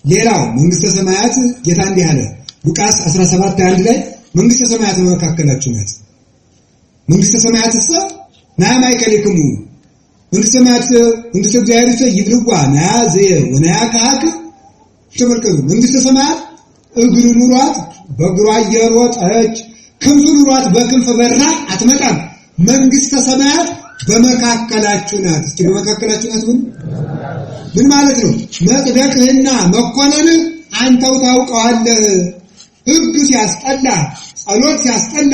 A: ሌላው መንግስተ ሰማያት ጌታ እንዲህ አለ ሉቃስ 17:1 ላይ መንግስተ ሰማያት በመካከላችሁ ናት። መንግስተ ሰማያትስ ናማይከልክሙ መንግስተ ሰማያት መንግስተ እግዚአብሔር ይብልዋ ናያዘ ወናያ ካክ። ተመልከቱ፣ መንግስተ ሰማያት እግር ኑሯት በእግሯ እየሮጠች ክንፍ ኑሯት በክንፍ በራ አትመጣም። መንግስተ ሰማያት በመካከላችሁ ናት። እስኪ በመካከላችሁ ናት ምን ማለት ነው? መጽደቅህና መኮነንህ አንተው ታውቀዋለህ። ሕግ ሲያስጠላ፣ ጸሎት ሲያስጠላ፣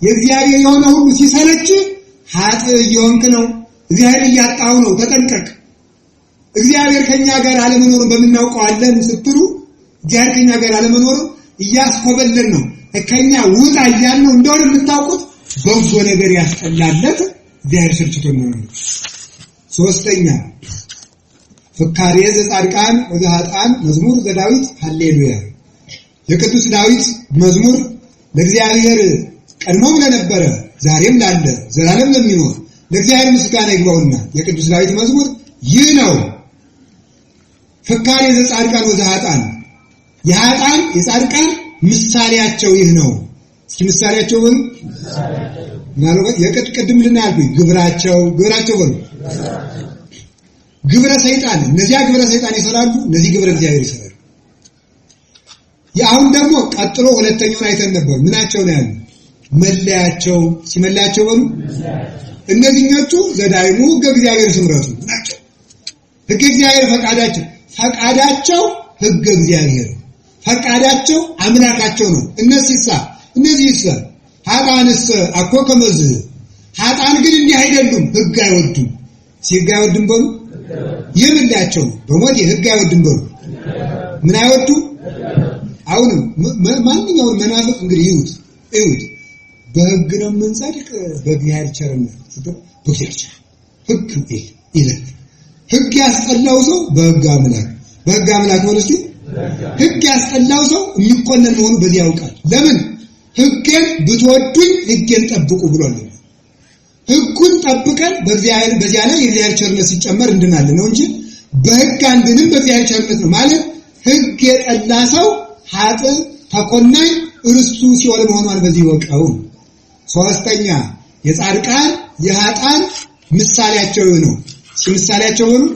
A: የእግዚአብሔር የሆነ ሁሉ ሲሰለች ኃጥእ እየሆንክ ነው። እግዚአብሔር እያጣው ነው። ተጠንቀቅ። እግዚአብሔር ከኛ ጋር አለመኖሩን በምናውቀዋለን ስትሉ እግዚአብሔር ከኛ ጋር አለመኖሩን እያስኮበለን ነው። ከኛ ውጣ እያልነው እንደሆነ የምታውቁት በጎ ነገር ያስጠላለት እግዚአብሔር ስልችቶን ነው። ሶስተኛ ፍካሬ ዘጻድቃን ወዘኃጥአን መዝሙር ዘዳዊት ሃሌሉያ። የቅዱስ ዳዊት መዝሙር ለእግዚአብሔር ቀድሞም ለነበረ ዛሬም ላለ ዘላለም ለሚኖር ለእግዚአብሔር ምስጋና ይግባውና የቅዱስ ዳዊት መዝሙር ይህ ነው። ፍካሬ ዘጻድቃን ወዘኃጥአን፣ የኃጥአን የጻድቃን ምሳሌያቸው ይህ ነው። እስኪ ምሳሌያቸው በሉ። ምናልባት የቅድም ልናልኩኝ ግብራቸው በሉ። ግብረ ሰይጣን፣ እነዚያ ግብረ ሰይጣን ይሰራሉ፣ እነዚህ ግብረ እግዚአብሔር ይሰራሉ። አሁን ደግሞ ቀጥሎ ሁለተኛውን አይተን ነበር። ምናቸው ነው ያሉ? መለያቸው። ሲመለያቸው በሉ። እነዚህኞቹ ዘዳይሙ ሕገ እግዚአብሔር ስምረቱ ናቸው። ሕገ እግዚአብሔር ፈቃዳቸው ሕገ እግዚአብሔር፣ ፈቃዳቸው አምላካቸው ነው። እነዚህስ ኃጥአንስ አኮ ከመዝ፣ ኃጥአን ግን እንዲህ አይደሉም፣ ሕግ አይወዱም። ሕግ አይወዱም በሉ። የምንላቸው ነው በሞት ሕግ አይወዱም በሉ። ምን አይወዱም? አሁንም ማንኛውም መናፍቅ እንግዲህ ይዩት በሕግ ነው የምንጸድቅ በእግዚአብሔር ቸርነት በእግዚአብሔር ሕግ ይላል። ሕግ ያስጠላው ሰው በሕግ አምላክ ነው። እስቲ ሕግ ያስጠላው ሰው የሚቆነን መሆኑ በዚህ ያውቃል። ለምን? ሕጌን ብትወዱኝ ሕጌን ጠብቁ ብሏል። ሕጉን ጠብቀን በእግዚአብሔር በዚያ ላይ የእግዚአብሔር ቸርነት ሲጨመር እንድናለን ነው እንጂ በሕግ አንድንም በእግዚአብሔር ቸርነት ነው ማለት ሕግ የጠላ ሰው ኃጥእ ተኮናኝ ርስቱ ሲኦል መሆኗን በዚህ ወቀው። ሶስተኛ የጻድቃን የኃጥአን ምሳሌያቸው ነው። ምሳሌያቸው ነው።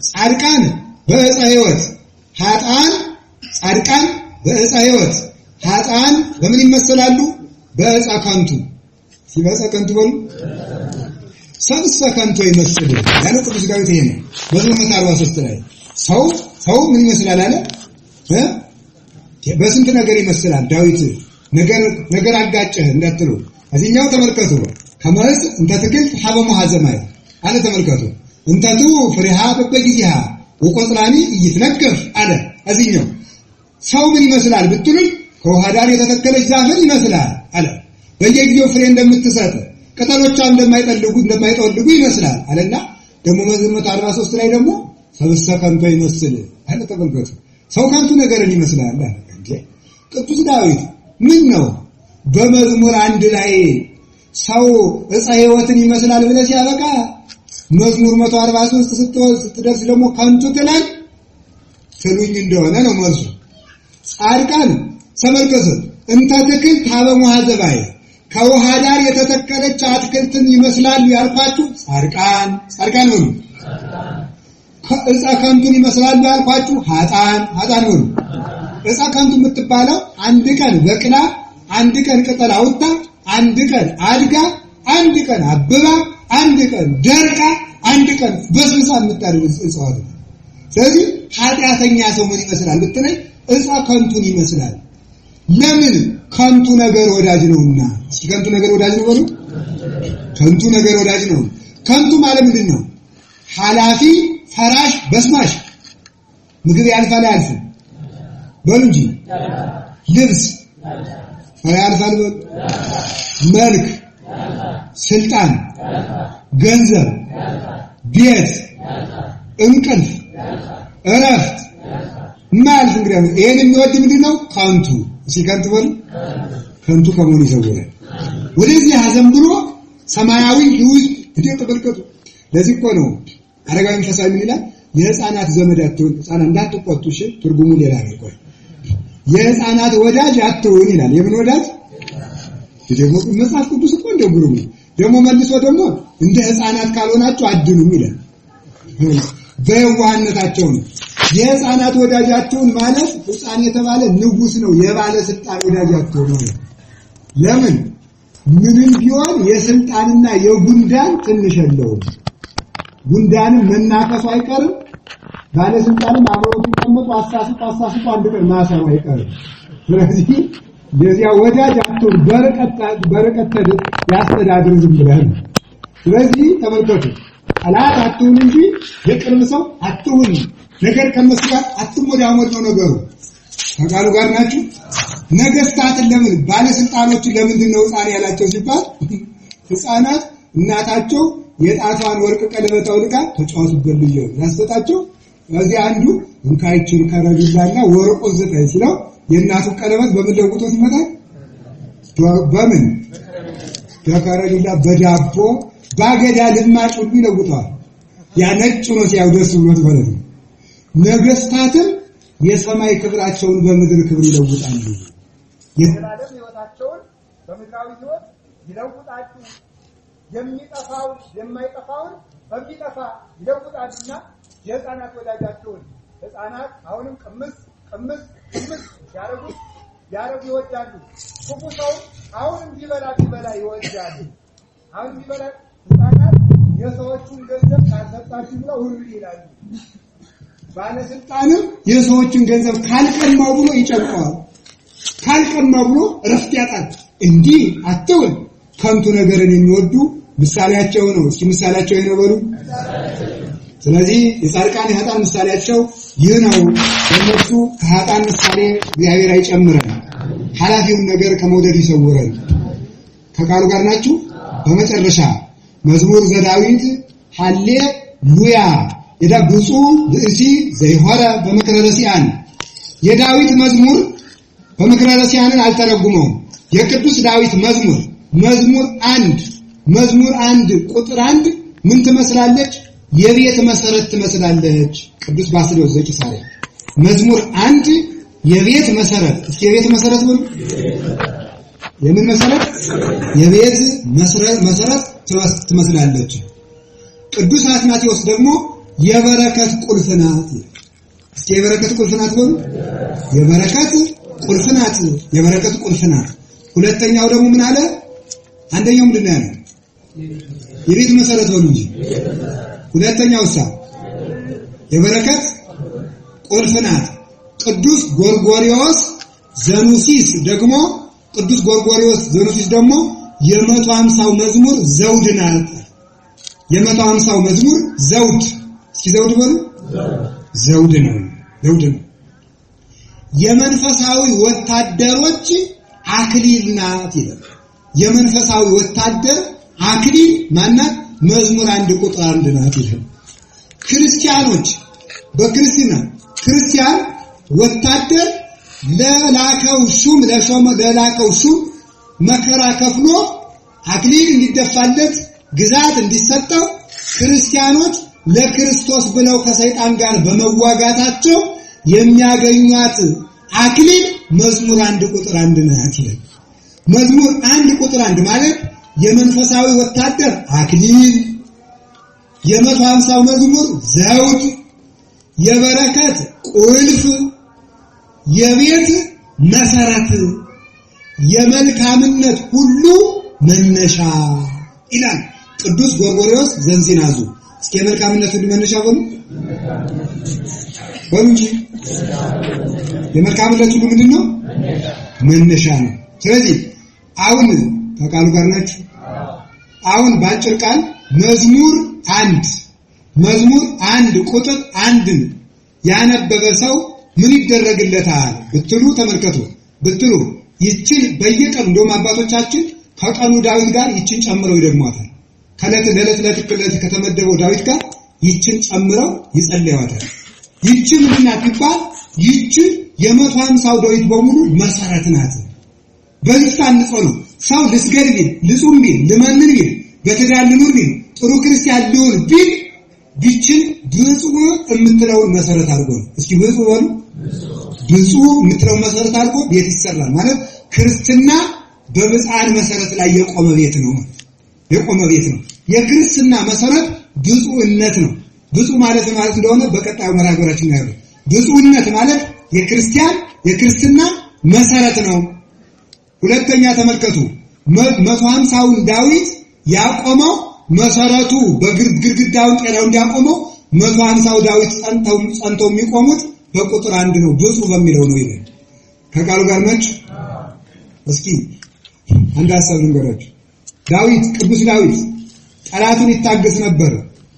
A: ጻድቃን በዕፀ ሕይወት ጻድቃን በዕፀ ሕይወት ኃጥአን በምን ይመስላሉ? በዕፀ ከንቱ። ሲበዕፀ ከንቱ በሉ ሰብእሰ ከንቱ ይመስል ያለው ቅዱስ ዳዊት ይሄ ነው። መዝሙር 143 ላይ ሰው ምን ይመስላል አለ? በስንት ነገር ይመስላል ዳዊት። ነገር አጋጨህ እንዳትሉ እዚህኛው ተመልከቱ። ከመዝ እንተ ትክል ሀበ መሐዘማይ አለ። ተመልከቱ እንተቱ ፍሬሃ በበጊዜሃ ወቆጽላኒ ይትነገፍ አለ። እዚህኛው ሰው ምን ይመስላል ብትሉኝ ከውሃ ዳር የተተከለች ዛፍን ይመስላል አለ። በየጊዜው ፍሬ እንደምትሰጥ ቅጠሎቿ እንደማይጠወልጉ ይመስላል አለና ደግሞ መዝሙር 143 ላይ ደግሞ ሰብእሰ ከንቱ ይመስል አለ። ተመልከቱ ሰው ከንቱ ነገርን ይመስላል አለ። ቅዱስ ዳዊት ምን ነው በመዝሙር 1 ላይ ሰው ዕፀ ሕይወትን ይመስላል ብለህ ሲያበቃ መዝሙር 143 ስትደርስ ደግሞ ከንቱ ትሉኝ እንደሆነ ነው መልሱ። ጻድቃን ተመልከቱ እንተ ትክል ሀበ መሐዘባይ ከውሃ ዳር የተተከለች አትክልትን ይመስላሉ ያልኳችሁ ጻድቃን ነው። ዕፀ ከንቱን ይመስላሉ ያልኳችሁ ኃጥአን ነው። ዕፀ ከንቱ የምትባለው አንድ ቀን በቅላ አንድ ቀን ቅጠል አውጥታ አንድ ቀን አድጋ አንድ ቀን አብባ አንድ ቀን ደርቃ አንድ ቀን በስብሳ የምታደርግ እጽዋት ነው። ስለዚህ ኃጢአተኛ ሰው ምን ይመስላል ብትለኝ ዕፀ ከንቱን ይመስላል። ለምን? ከንቱ ነገር ወዳጅ ነውና። እስኪ ከንቱ ነገር ወዳጅ ነው በሉ። ከንቱ ነገር ወዳጅ ነው። ከንቱ ማለት ምንድን ነው? ኃላፊ ፈራሽ በስማሽ። ምግብ ያልፋል አያልፍም በሉ እንጂ ልብስ ያልፋል በሉ። መልክ፣ ስልጣን፣ ገንዘብ፣ ቤት፣ እንቅልፍ፣ እረፍት ማልፍ እንግዲህ ይሄን የሚወድ ምንድነው? ከንቱ። እስኪ ከንቱ በሉ። ከንቱ ከመሆኑ ይሰውራል። ወደዚህ ሐዘን ብሎ ሰማያዊ ሕይወት ተመልከቱ። ለዚህ እኮ ነው አረጋዊ መንፈሳዊ ምን ይላል? የሕፃናት ዘመድ አትሁን። ሕፃናት እንዳትቆጡ እሺ፣ ትርጉሙ ሌላ ነው። ቆይ የሕፃናት ወዳጅ አትሁን ይላል። የምን ወዳጅ? ደግሞ መጽሐፍ ቅዱስ እኮ እንደጉሩ ነው። ደግሞ መልሶ ደግሞ እንደ ሕፃናት ካልሆናችሁ አድኑም ይላል። በየዋህነታቸው ነው። የሕፃናት ወዳጃቸውን ማለት ሕፃን የተባለ ንጉስ ነው። የባለ ስልጣን ወዳጃቸው ነው። ለምን? ምንም ቢሆን የስልጣንና የጉንዳን ትንሽ የለውም። ጉንዳንም መናከሱ አይቀርም። ባለ ስልጣንም አብሮት ተቀምጦ አሳስቶ አንድ ቀን ማሰሩ አይቀርም። ስለዚህ የዚያ ወዳጅ አትሁን፣ በርቀት ያስተዳድር ዝም ብለህ። ስለዚህ ተመልከቱ ጠላት አትሁን እንጂ የቅርብ ሰው አትሁን። ነገር ከመስጋት አትሞዳሞድ ነው ነገሩ። ከቃሉ ጋር ናችሁ። ነገስታትን ለምን ባለስልጣኖችን ለምንድን ነው ሕፃን ያላቸው ሲባል ሕፃናት እናታቸው የጣቷን ወርቅ ቀለበት አውልቃ ተጫወቱበት ልጅ ያስጣቸው። ከዚህ አንዱ እንካይችን ከረጅላና ወርቁን ዘጠኝ ሲለው የእናቱ ቀለበት በምን ለውጦት ይመጣል? በምን በከረጅላ በዳቦ ባገዳ ልማጭ ሁሉ ይለውጣል። ያ ነጭ ነው ሲያውደስ ብሎት ማለት ነው። ነገስታትም የሰማይ ክብራቸውን በምድር ክብር ይለውጣሉ። የዘላለም ሕይወታቸውን በምድራዊ ሕይወት ይለውጣሉ። የሚጠፋውን የማይጠፋውን በሚጠፋ ይለውጣሉና የሕፃናት ወዳጃቸውን ሕፃናት አሁንም ቅምስ ያረጉ ይወዳሉ። ክፉ ሰው አሁንም ቢበላ ይወዳሉ። አሁን ቢበላ ሕፃናት የሰዎችን ገንዘብ ካልሰጣችሁ ብለው ሁሉ ይላሉ። ባለስልጣንም የሰዎችን ገንዘብ ካልቀማው ብሎ ይጨንቀዋል። ካልቀማው ብሎ እረፍት ያጣል። እንዲህ አትሁን። ከንቱ ነገርን የሚወዱ ምሳሌያቸው ነው። እስኪ ምሳሌያቸው ይሄ ነው በሉ። ስለዚህ የጻድቃን የኃጥአን ምሳሌያቸው ይህ ነው። እነሱ ከኃጥአን ምሳሌ እግዚአብሔር አይጨምረን፣ ኃላፊውን ነገር ከመውደድ ይሰውረን። ከቃሉ ጋር ናችሁ። በመጨረሻ መዝሙር ዘዳዊት ሃሌሉያ ብፁዕ ብእሲ ዘይሆረ በምክረ ረሲዓን። የዳዊት መዝሙር በምክረ ረሲዓንን አልተረጉመውም። የቅዱስ ዳዊት መዝሙር 1 ቁጥር 1 ምን ትመስላለች? የቤት መሰረት ትመስላለች። ቅዱስ ባስልዮስ ዘቂሳርያ መዝሙር 1 የቤት መሰረት። እስኪ የቤት መሰረት ነው። የምን መሰረት? የቤት መሰረት ትመስላለች። ቅዱስ አትናቴዎስ ደግሞ የበረከት ቁልፍ ናት። እስኪ የበረከት ቁልፍ ናት ነው። የበረከት ቁልፍ ናት። የበረከት ቁልፍ ናት። ሁለተኛው ደግሞ ምን አለ? አንደኛው ምንድን ነው ያለው? የቤት መሰረት ሆኖ እንጂ ሁለተኛውሳ የበረከት ቁልፍ ናት። ቅዱስ ጎርጎርዮስ ዘኑሲስ ደግሞ የ150ው መዝሙር ዘውድ ናት። የ150ው መዝሙር ዘውድ። እስኪ ዘውድ በሉ። ዘውድ ነው። የመንፈሳዊ ወታደሮች አክሊል ናት ይላል። የመንፈሳዊ ወታደር አክሊል ማናት? መዝሙር 1 ቁጥር 1 ናት ይላል። ክርስቲያኖች በክርስትና ክርስቲያን ወታደር ለላከው ሹም መከራ ከፍሎ አክሊል እንዲደፋለት ግዛት እንዲሰጠው ክርስቲያኖች ለክርስቶስ ብለው ከሰይጣን ጋር በመዋጋታቸው የሚያገኙት አክሊል መዝሙር 1 ቁጥር 1 ናት ይላል። መዝሙር 1 ቁጥር 1 ማለት የመንፈሳዊ ወታደር አክሊል፣ የ150ው መዝሙር ዘውድ፣ የበረከት ቁልፍ፣ የቤት መሰረት፣ የመልካምነት ሁሉ መነሻ ይላል ቅዱስ ጎርጎርዮስ ዘንዚናዙ። እስኪ የመልካምነት ሁሉ መነሻ በሉ እንጂ የመልካምነት ሁሉ ምንድነው? መነሻ ነው። ስለዚህ አሁን ከቃሉ ጋር ናችሁ። አሁን ባጭር ቃል መዝሙር 1 ቁጥር 1 ያነበበ ሰው ምን ይደረግለታል ብትሉ ተመልከቱ። ይችን በየቀኑ እንደውም አባቶቻችን ከቀኑ ዳዊት ጋር ይችን ጨምረው ይደግሟታል። ለዕለት ከተመደበው ዳዊት ጋር ይችን ጨምረው ይጸልያዋታል። ይች ምንድናት ቢባል ይች የ150ው ዳዊት በሙሉ መሰረት ናት። በዚህ ታንጾ ነው ሰው ልስገድ ቢል፣ ልጹም ቢል፣ ልመንን ቢል፣ በትዳር ልኑር ቢል፣ ጥሩ ክርስቲያን ልሁን ቢል ቢችን ብፁዕ የምትለውን መሰረት አድርጎ ነው። እስኪ ብፁዕ በሉ። ብፁዕ የምትለውን መሰረት አድርጎ ቤት ይሰራል ማለት ክርስትና በብፅዓን መሰረት ላይ የቆመ ቤት ነው። የክርስትና መሰረት ብፁዕነት ነው። ብፁዕ ማለት እንደሆነ በቀጣዩ መራገራችን ያለው ብፁዕነት ማለት የክርስትና መሰረት ነው። ሁለተኛ ተመልከቱ። 150ውን ዳዊት ያቆመው መሰረቱ በግድግዳውን ጤናው እንዲያቆመው 150ው ዳዊት ጸንተው የሚቆሙት በቁጥር 1 ነው። ብፁዕ በሚለው ነው ይላል። ከቃሉ ጋር ነች። እስኪ አንድ ሐሳብ ልንገራችሁ። ቅዱስ ዳዊት ጠላቱን ይታገስ ነበር።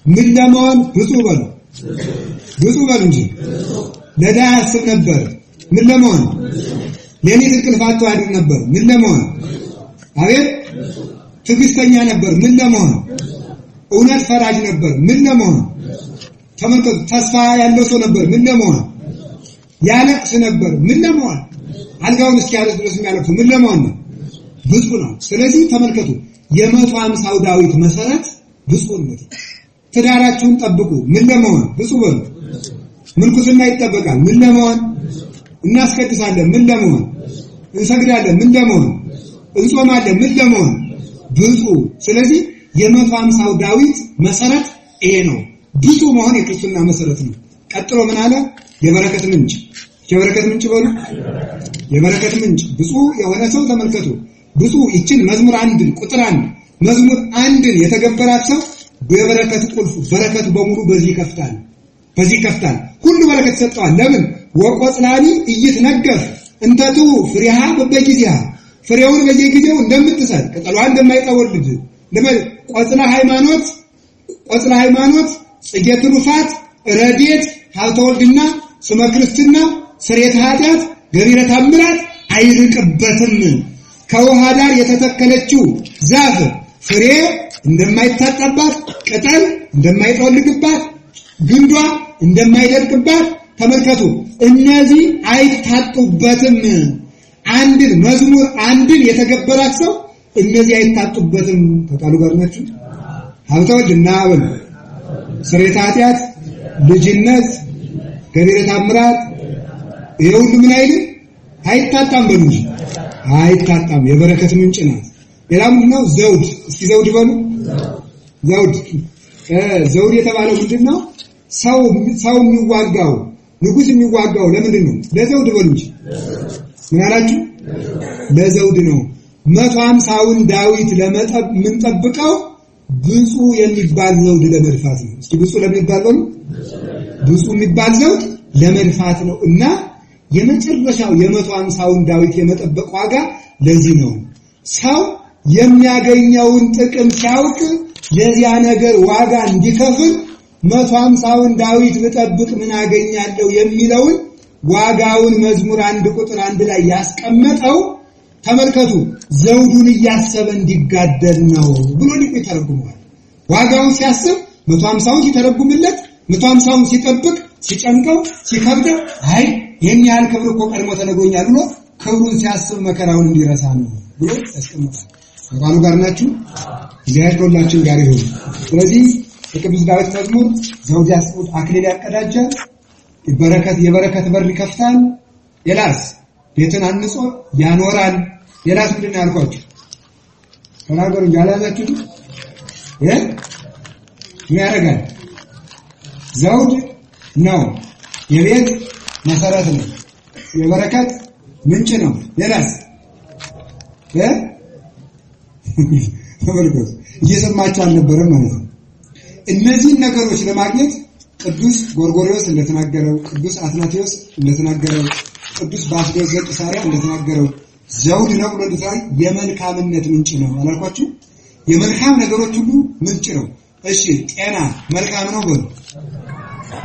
A: ምን ለመሆን? ብፁዕ በሉ እንጂ ለድሃ ያስብ ነበር። ምን ለመሆን? ሌሊት እንቅልፍ አጥቶ ያድር ነበር። ምን ለመሆን? አቤት ትዕግስተኛ ነበር። ምን ለመሆን? እውነት ፈራጅ ነበር። ምን ለመሆን? ተመልከቱ። ተስፋ ያለው ሰው ነበር። ምን ለመሆን? ያለቅስ ነበር። ምን ለመሆን? አልጋውን እስኪያለቅስ ድረስ የሚያለቅስ ምን ለመሆን ነው? ብፁዕ ነው። ስለዚህ ተመልከቱ። የ150ው ዳዊት መሰረት ብፁዕነት። ትዳራችሁን ጠብቁ። ምን ለመሆን? ብፁዕ በሉ። ምንኩስና ይጠበቃል። ምን ለመሆን? እናስቀድሳለን። ምን ለመሆን? እንሰግዳለን። ምን ለመሆን? እንጾማለን። ምን ለመሆን? ብፁዕ። ስለዚህ የ150ው ዳዊት መሰረት ይሄ ነው። ብፁዕ መሆን የክርስትና መሰረት ነው። ቀጥሎ ምን አለ? የበረከት ምንጭ በሉ። የበረከት ምንጭ ብፁዕ የሆነ ሰው ተመልከቱ። ብፁዕ ይችን መዝሙር 1 ቁጥር 1 መዝሙር 1 የተገበራት ሰው የበረከት ቁልፍ በረከት በሙሉ በዚህ ይከፍታል። ሁሉ በረከት ሰጠዋል። ለምን? ወቆጽላኒ እይትነገፍ እንተቱ ፍሬሃ በበጊዜሃ ፍሬውን በየጊዜው እንደምትሰጥ ቅጠሏን እንደማይጠወልግ ቆጽላ ሃይማኖት ጽጌ ትሩፋት ረድኤት ሀብተ ወልድና ስመ ክርስትና ስርየተ ኃጢአት ገቢረ ተአምራት አይርቅበትም። ከውሃ ዳር የተተከለችው ዛፍ ፍሬ እንደማይታጣባት ቅጠል እንደማይጠወልግባት ግንዷ እንደማይደርቅባት ተመልከቱ። እነዚህ አይታጡበትም። መዝሙር 1 የተገበራት ሰው እነዚህ አይታጡበትም። ከቃሉ ጋር ናችሁ። ሀብተ ወልድና ስርየተ ኃጢአት፣ ልጅነት፣ ገቢረ ተአምራት፣ ይሄ ሁሉ ምን አይልም አይታጣም በሉኝ አይታጣም የበረከት ምንጭ ናት። ሌላ ምንድነው ዘውድ እስኪ ዘውድ በሉ ዘውድ የተባለው ምንድነው ሰው የሚዋጋው ንጉስ የሚዋጋው ለምንድን ነው ለዘውድ በሉ እንጂ ምን አላችሁ ለዘውድ ነው 150ውን ዳዊት ምን ጠብቀው ብፁዕ የሚባል ዘውድ ለመድፋት ነው። እስኪ ብፁዕ ለሚባል ነው ብፁዕ የሚባል ዘውድ ለመድፋት ነው እና የመጨረሻው የ150ውን ዳዊት የመጠበቅ ዋጋ ለዚህ ነው። ሰው የሚያገኘውን ጥቅም ሲያውቅ ለዚያ ነገር ዋጋ እንዲከፍል 150ውን ዳዊት ብጠብቅ ምን አገኛለሁ የሚለውን ዋጋውን መዝሙር 1 ቁጥር 1 ላይ ያስቀመጠው ተመልከቱ ዘውዱን እያሰበ እንዲጋደል ነው ብሎ ሊቁ ይተረጉማል። ዋጋውን ሲያስብ 150ውን ሲተረጉምለት 150ውን ሲጠብቅ ሲጨንቀው ሲከብደው አይ የኛ ያህል ክብር እኮ ቀድሞ ተነግሮኛል ብሎ ክብሩን ሲያስብ መከራውን እንዲረሳ ነው ብሎ ያስቀምጣል። ከቃሉ ጋር ናችሁ እግዚአብሔር ከሁላችን ጋር ይሁን። ስለዚህ የቅዱስ ዳዊት መዝሙር ዘውድ ያስቡት አክሊል ያቀዳጃል፣ የበረከት በር ይከፍታል፣ የላስ ቤትን አንጾ ያኖራል። የላስ ምንድን ነው ያልኳችሁ? ተናገሩ ያላላችሁ ምን ያደርጋል? ዘውድ ነው፣ የቤት መሰረት ነው፣ የበረከት ምንጭ ነው። የላስ ተመልከቱ እየሰማችሁ አልነበረም ማለት ነው። እነዚህን ነገሮች ለማግኘት ቅዱስ ጎርጎርዮስ እንደተናገረው፣ ቅዱስ አትናቴዎስ እንደተናገረው፣ ቅዱስ ባስልዮስ ዘቂሳርያ እንደተናገረው ዘውድ ነው ብሎ እንደተናገረ የመልካምነት ምንጭ ነው አላልኳችሁ? የመልካም ነገሮች ሁሉ ምንጭ ነው። እሺ ጤና መልካም ነው በሉ፣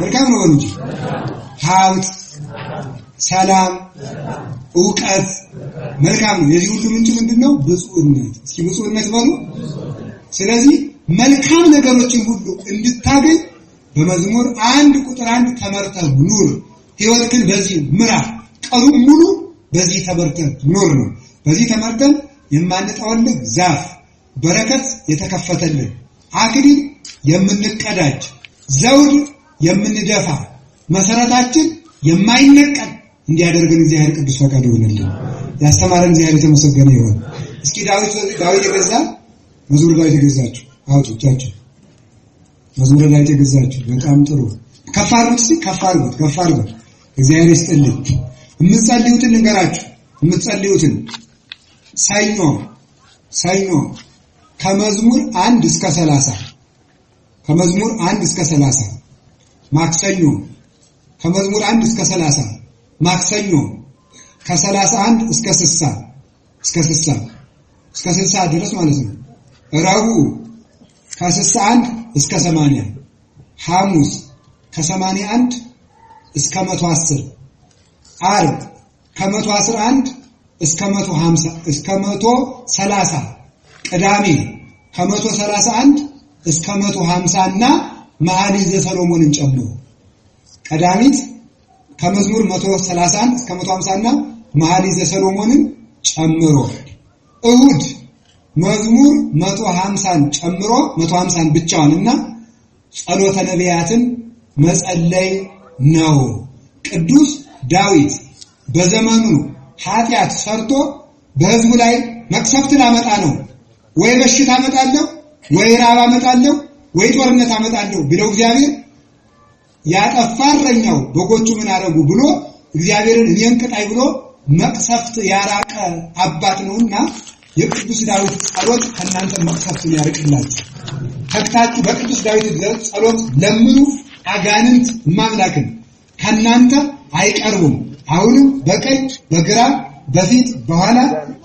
A: መልካም ነው በሉ እንጂ ሀብት፣ ሰላም፣ ዕውቀት መልካም ነው። የዚህ ሁሉ ምንጭ ምንድነው? ብፁዕነት። እስኪ ብፁዕነት በሉ። ስለዚህ መልካም ነገሮችን ሁሉ እንድታገኝ በመዝሙር 1 ቁጥር 1 ተመርተህ ኑር። ሕይወትህን በዚህ ምራ። ቀኑን ሙሉ በዚህ ተመርተህ ኑር ነው። በዚህ ተመርተን የማንጠወልግ ዛፍ፣ በረከት የተከፈተልን፣ አክሊል የምንቀዳጅ፣ ዘውድ የምንደፋ፣ መሰረታችን የማይነቀል እንዲያደርገን እግዚአብሔር ቅዱስ ፈቃዱ ይሁንልን። ያስተማረን እግዚአብሔር የተመሰገነ ይሁን። እስኪ ዳዊት የገዛ መዝሙር ዳዊት የገዛችሁ አውጡቻችሁ መዝሙር ዳዊት የገዛችሁ በጣም ጥሩ ከፍ አድርጉት። እግዚአብሔር ይስጥልኝ። የምትጸልዩትን ልንገራችሁ። የምትጸልዩትን ሰኞ ከመዝሙር 1 እስከ 30 ማክሰኞ ከመዝሙር 1 እስከ 30 ማክሰኞ ከ31 እስከ 60 ድረስ ማለት ነው። ረቡዕ ከ61 እስከ 80 ሐሙስ ከ81 እስከ 110 ዓርብ ከ111 እስከ 130 ቅዳሜ ከ131 እስከ 150 እና መኃልየ ዘሰሎሞንን ጨምሮ ቀዳሚት ከመዝሙር 131 እስከ 150 እና መኃልየ ዘሰሎሞንን ጨምሮ እሁድ መዝሙር 150ን ጨምሮ 150ን ብቻዋንና ጸሎተ ነቢያትን መጸለይ ነው። ቅዱስ ዳዊት በዘመኑ ኃጢአት ሰርቶ በሕዝቡ ላይ መቅሰፍት ላመጣ ነው፣ ወይ በሽታ አመጣለሁ፣ ወይ ራብ አመጣለሁ፣ ወይ ጦርነት አመጣለሁ ቢለው እግዚአብሔር ያጠፋረኛው በጎቹ ምን አረጉ ብሎ እግዚአብሔርን እኔን ቅጣይ ብሎ መቅሰፍት ያራቀ አባት ነውና የቅዱስ ዳዊት ጸሎት ከናንተ መቅሰፍትን ያርቅላችሁ። ተክታችሁ በቅዱስ ዳዊት ጸሎት ለምኑ። አጋንንት ማምላክን ከናንተ አይቀርቡም። አሁንም በቀኝ በግራ በፊት በኋላ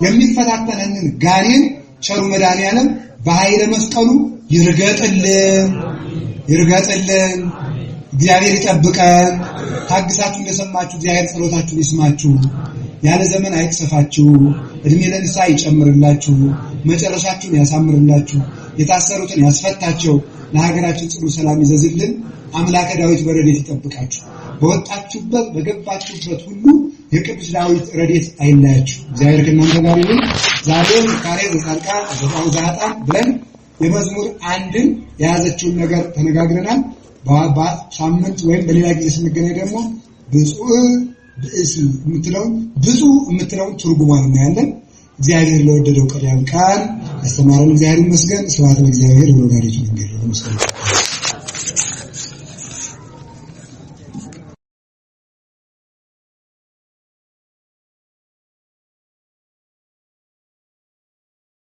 A: የሚፈታተነንን ጋኔን ቸሩ መድኃኔዓለም በኃይለ መስቀሉ ይርገጥልን። እግዚአብሔር ይጠብቀን። ታግሳችሁ እንደሰማችሁ እግዚአብሔር ጸሎታችሁን ይስማችሁ። ያለ ዘመን አይቅሰፋችሁ። እድሜ ለንስሐ ይጨምርላችሁ። መጨረሻችሁን ያሳምርላችሁ። የታሰሩትን ያስፈታቸው። ለሀገራችን ጽኑ ሰላም ይዘዝልን። አምላከ ዳዊት በረድኤት ይጠብቃችሁ። በወጣችሁበት በገባችሁበት ሁሉ የቅዱስ ዳዊት ረድኤት አይለያችሁ። እግዚአብሔር ከእናንተ ጋር ይሁን። ዛሬም ካሬ ዘጻድቃን ዘኃጥአን ብለን የመዝሙር 1ን የያዘችውን ነገር ተነጋግረናል። በሳምንት ወይም በሌላ ጊዜ ስንገናኝ ደግሞ ብፁዕ ብእሲ የምትለው ብዙ የምትለው ትርጉሟን እናያለን። እግዚአብሔር ለወደደው ቃል ያብቃን። አስተማረን እግዚአብሔር ይመስገን። ስብሐት ለእግዚአብሔር ወለወላዲቱ ድንግል።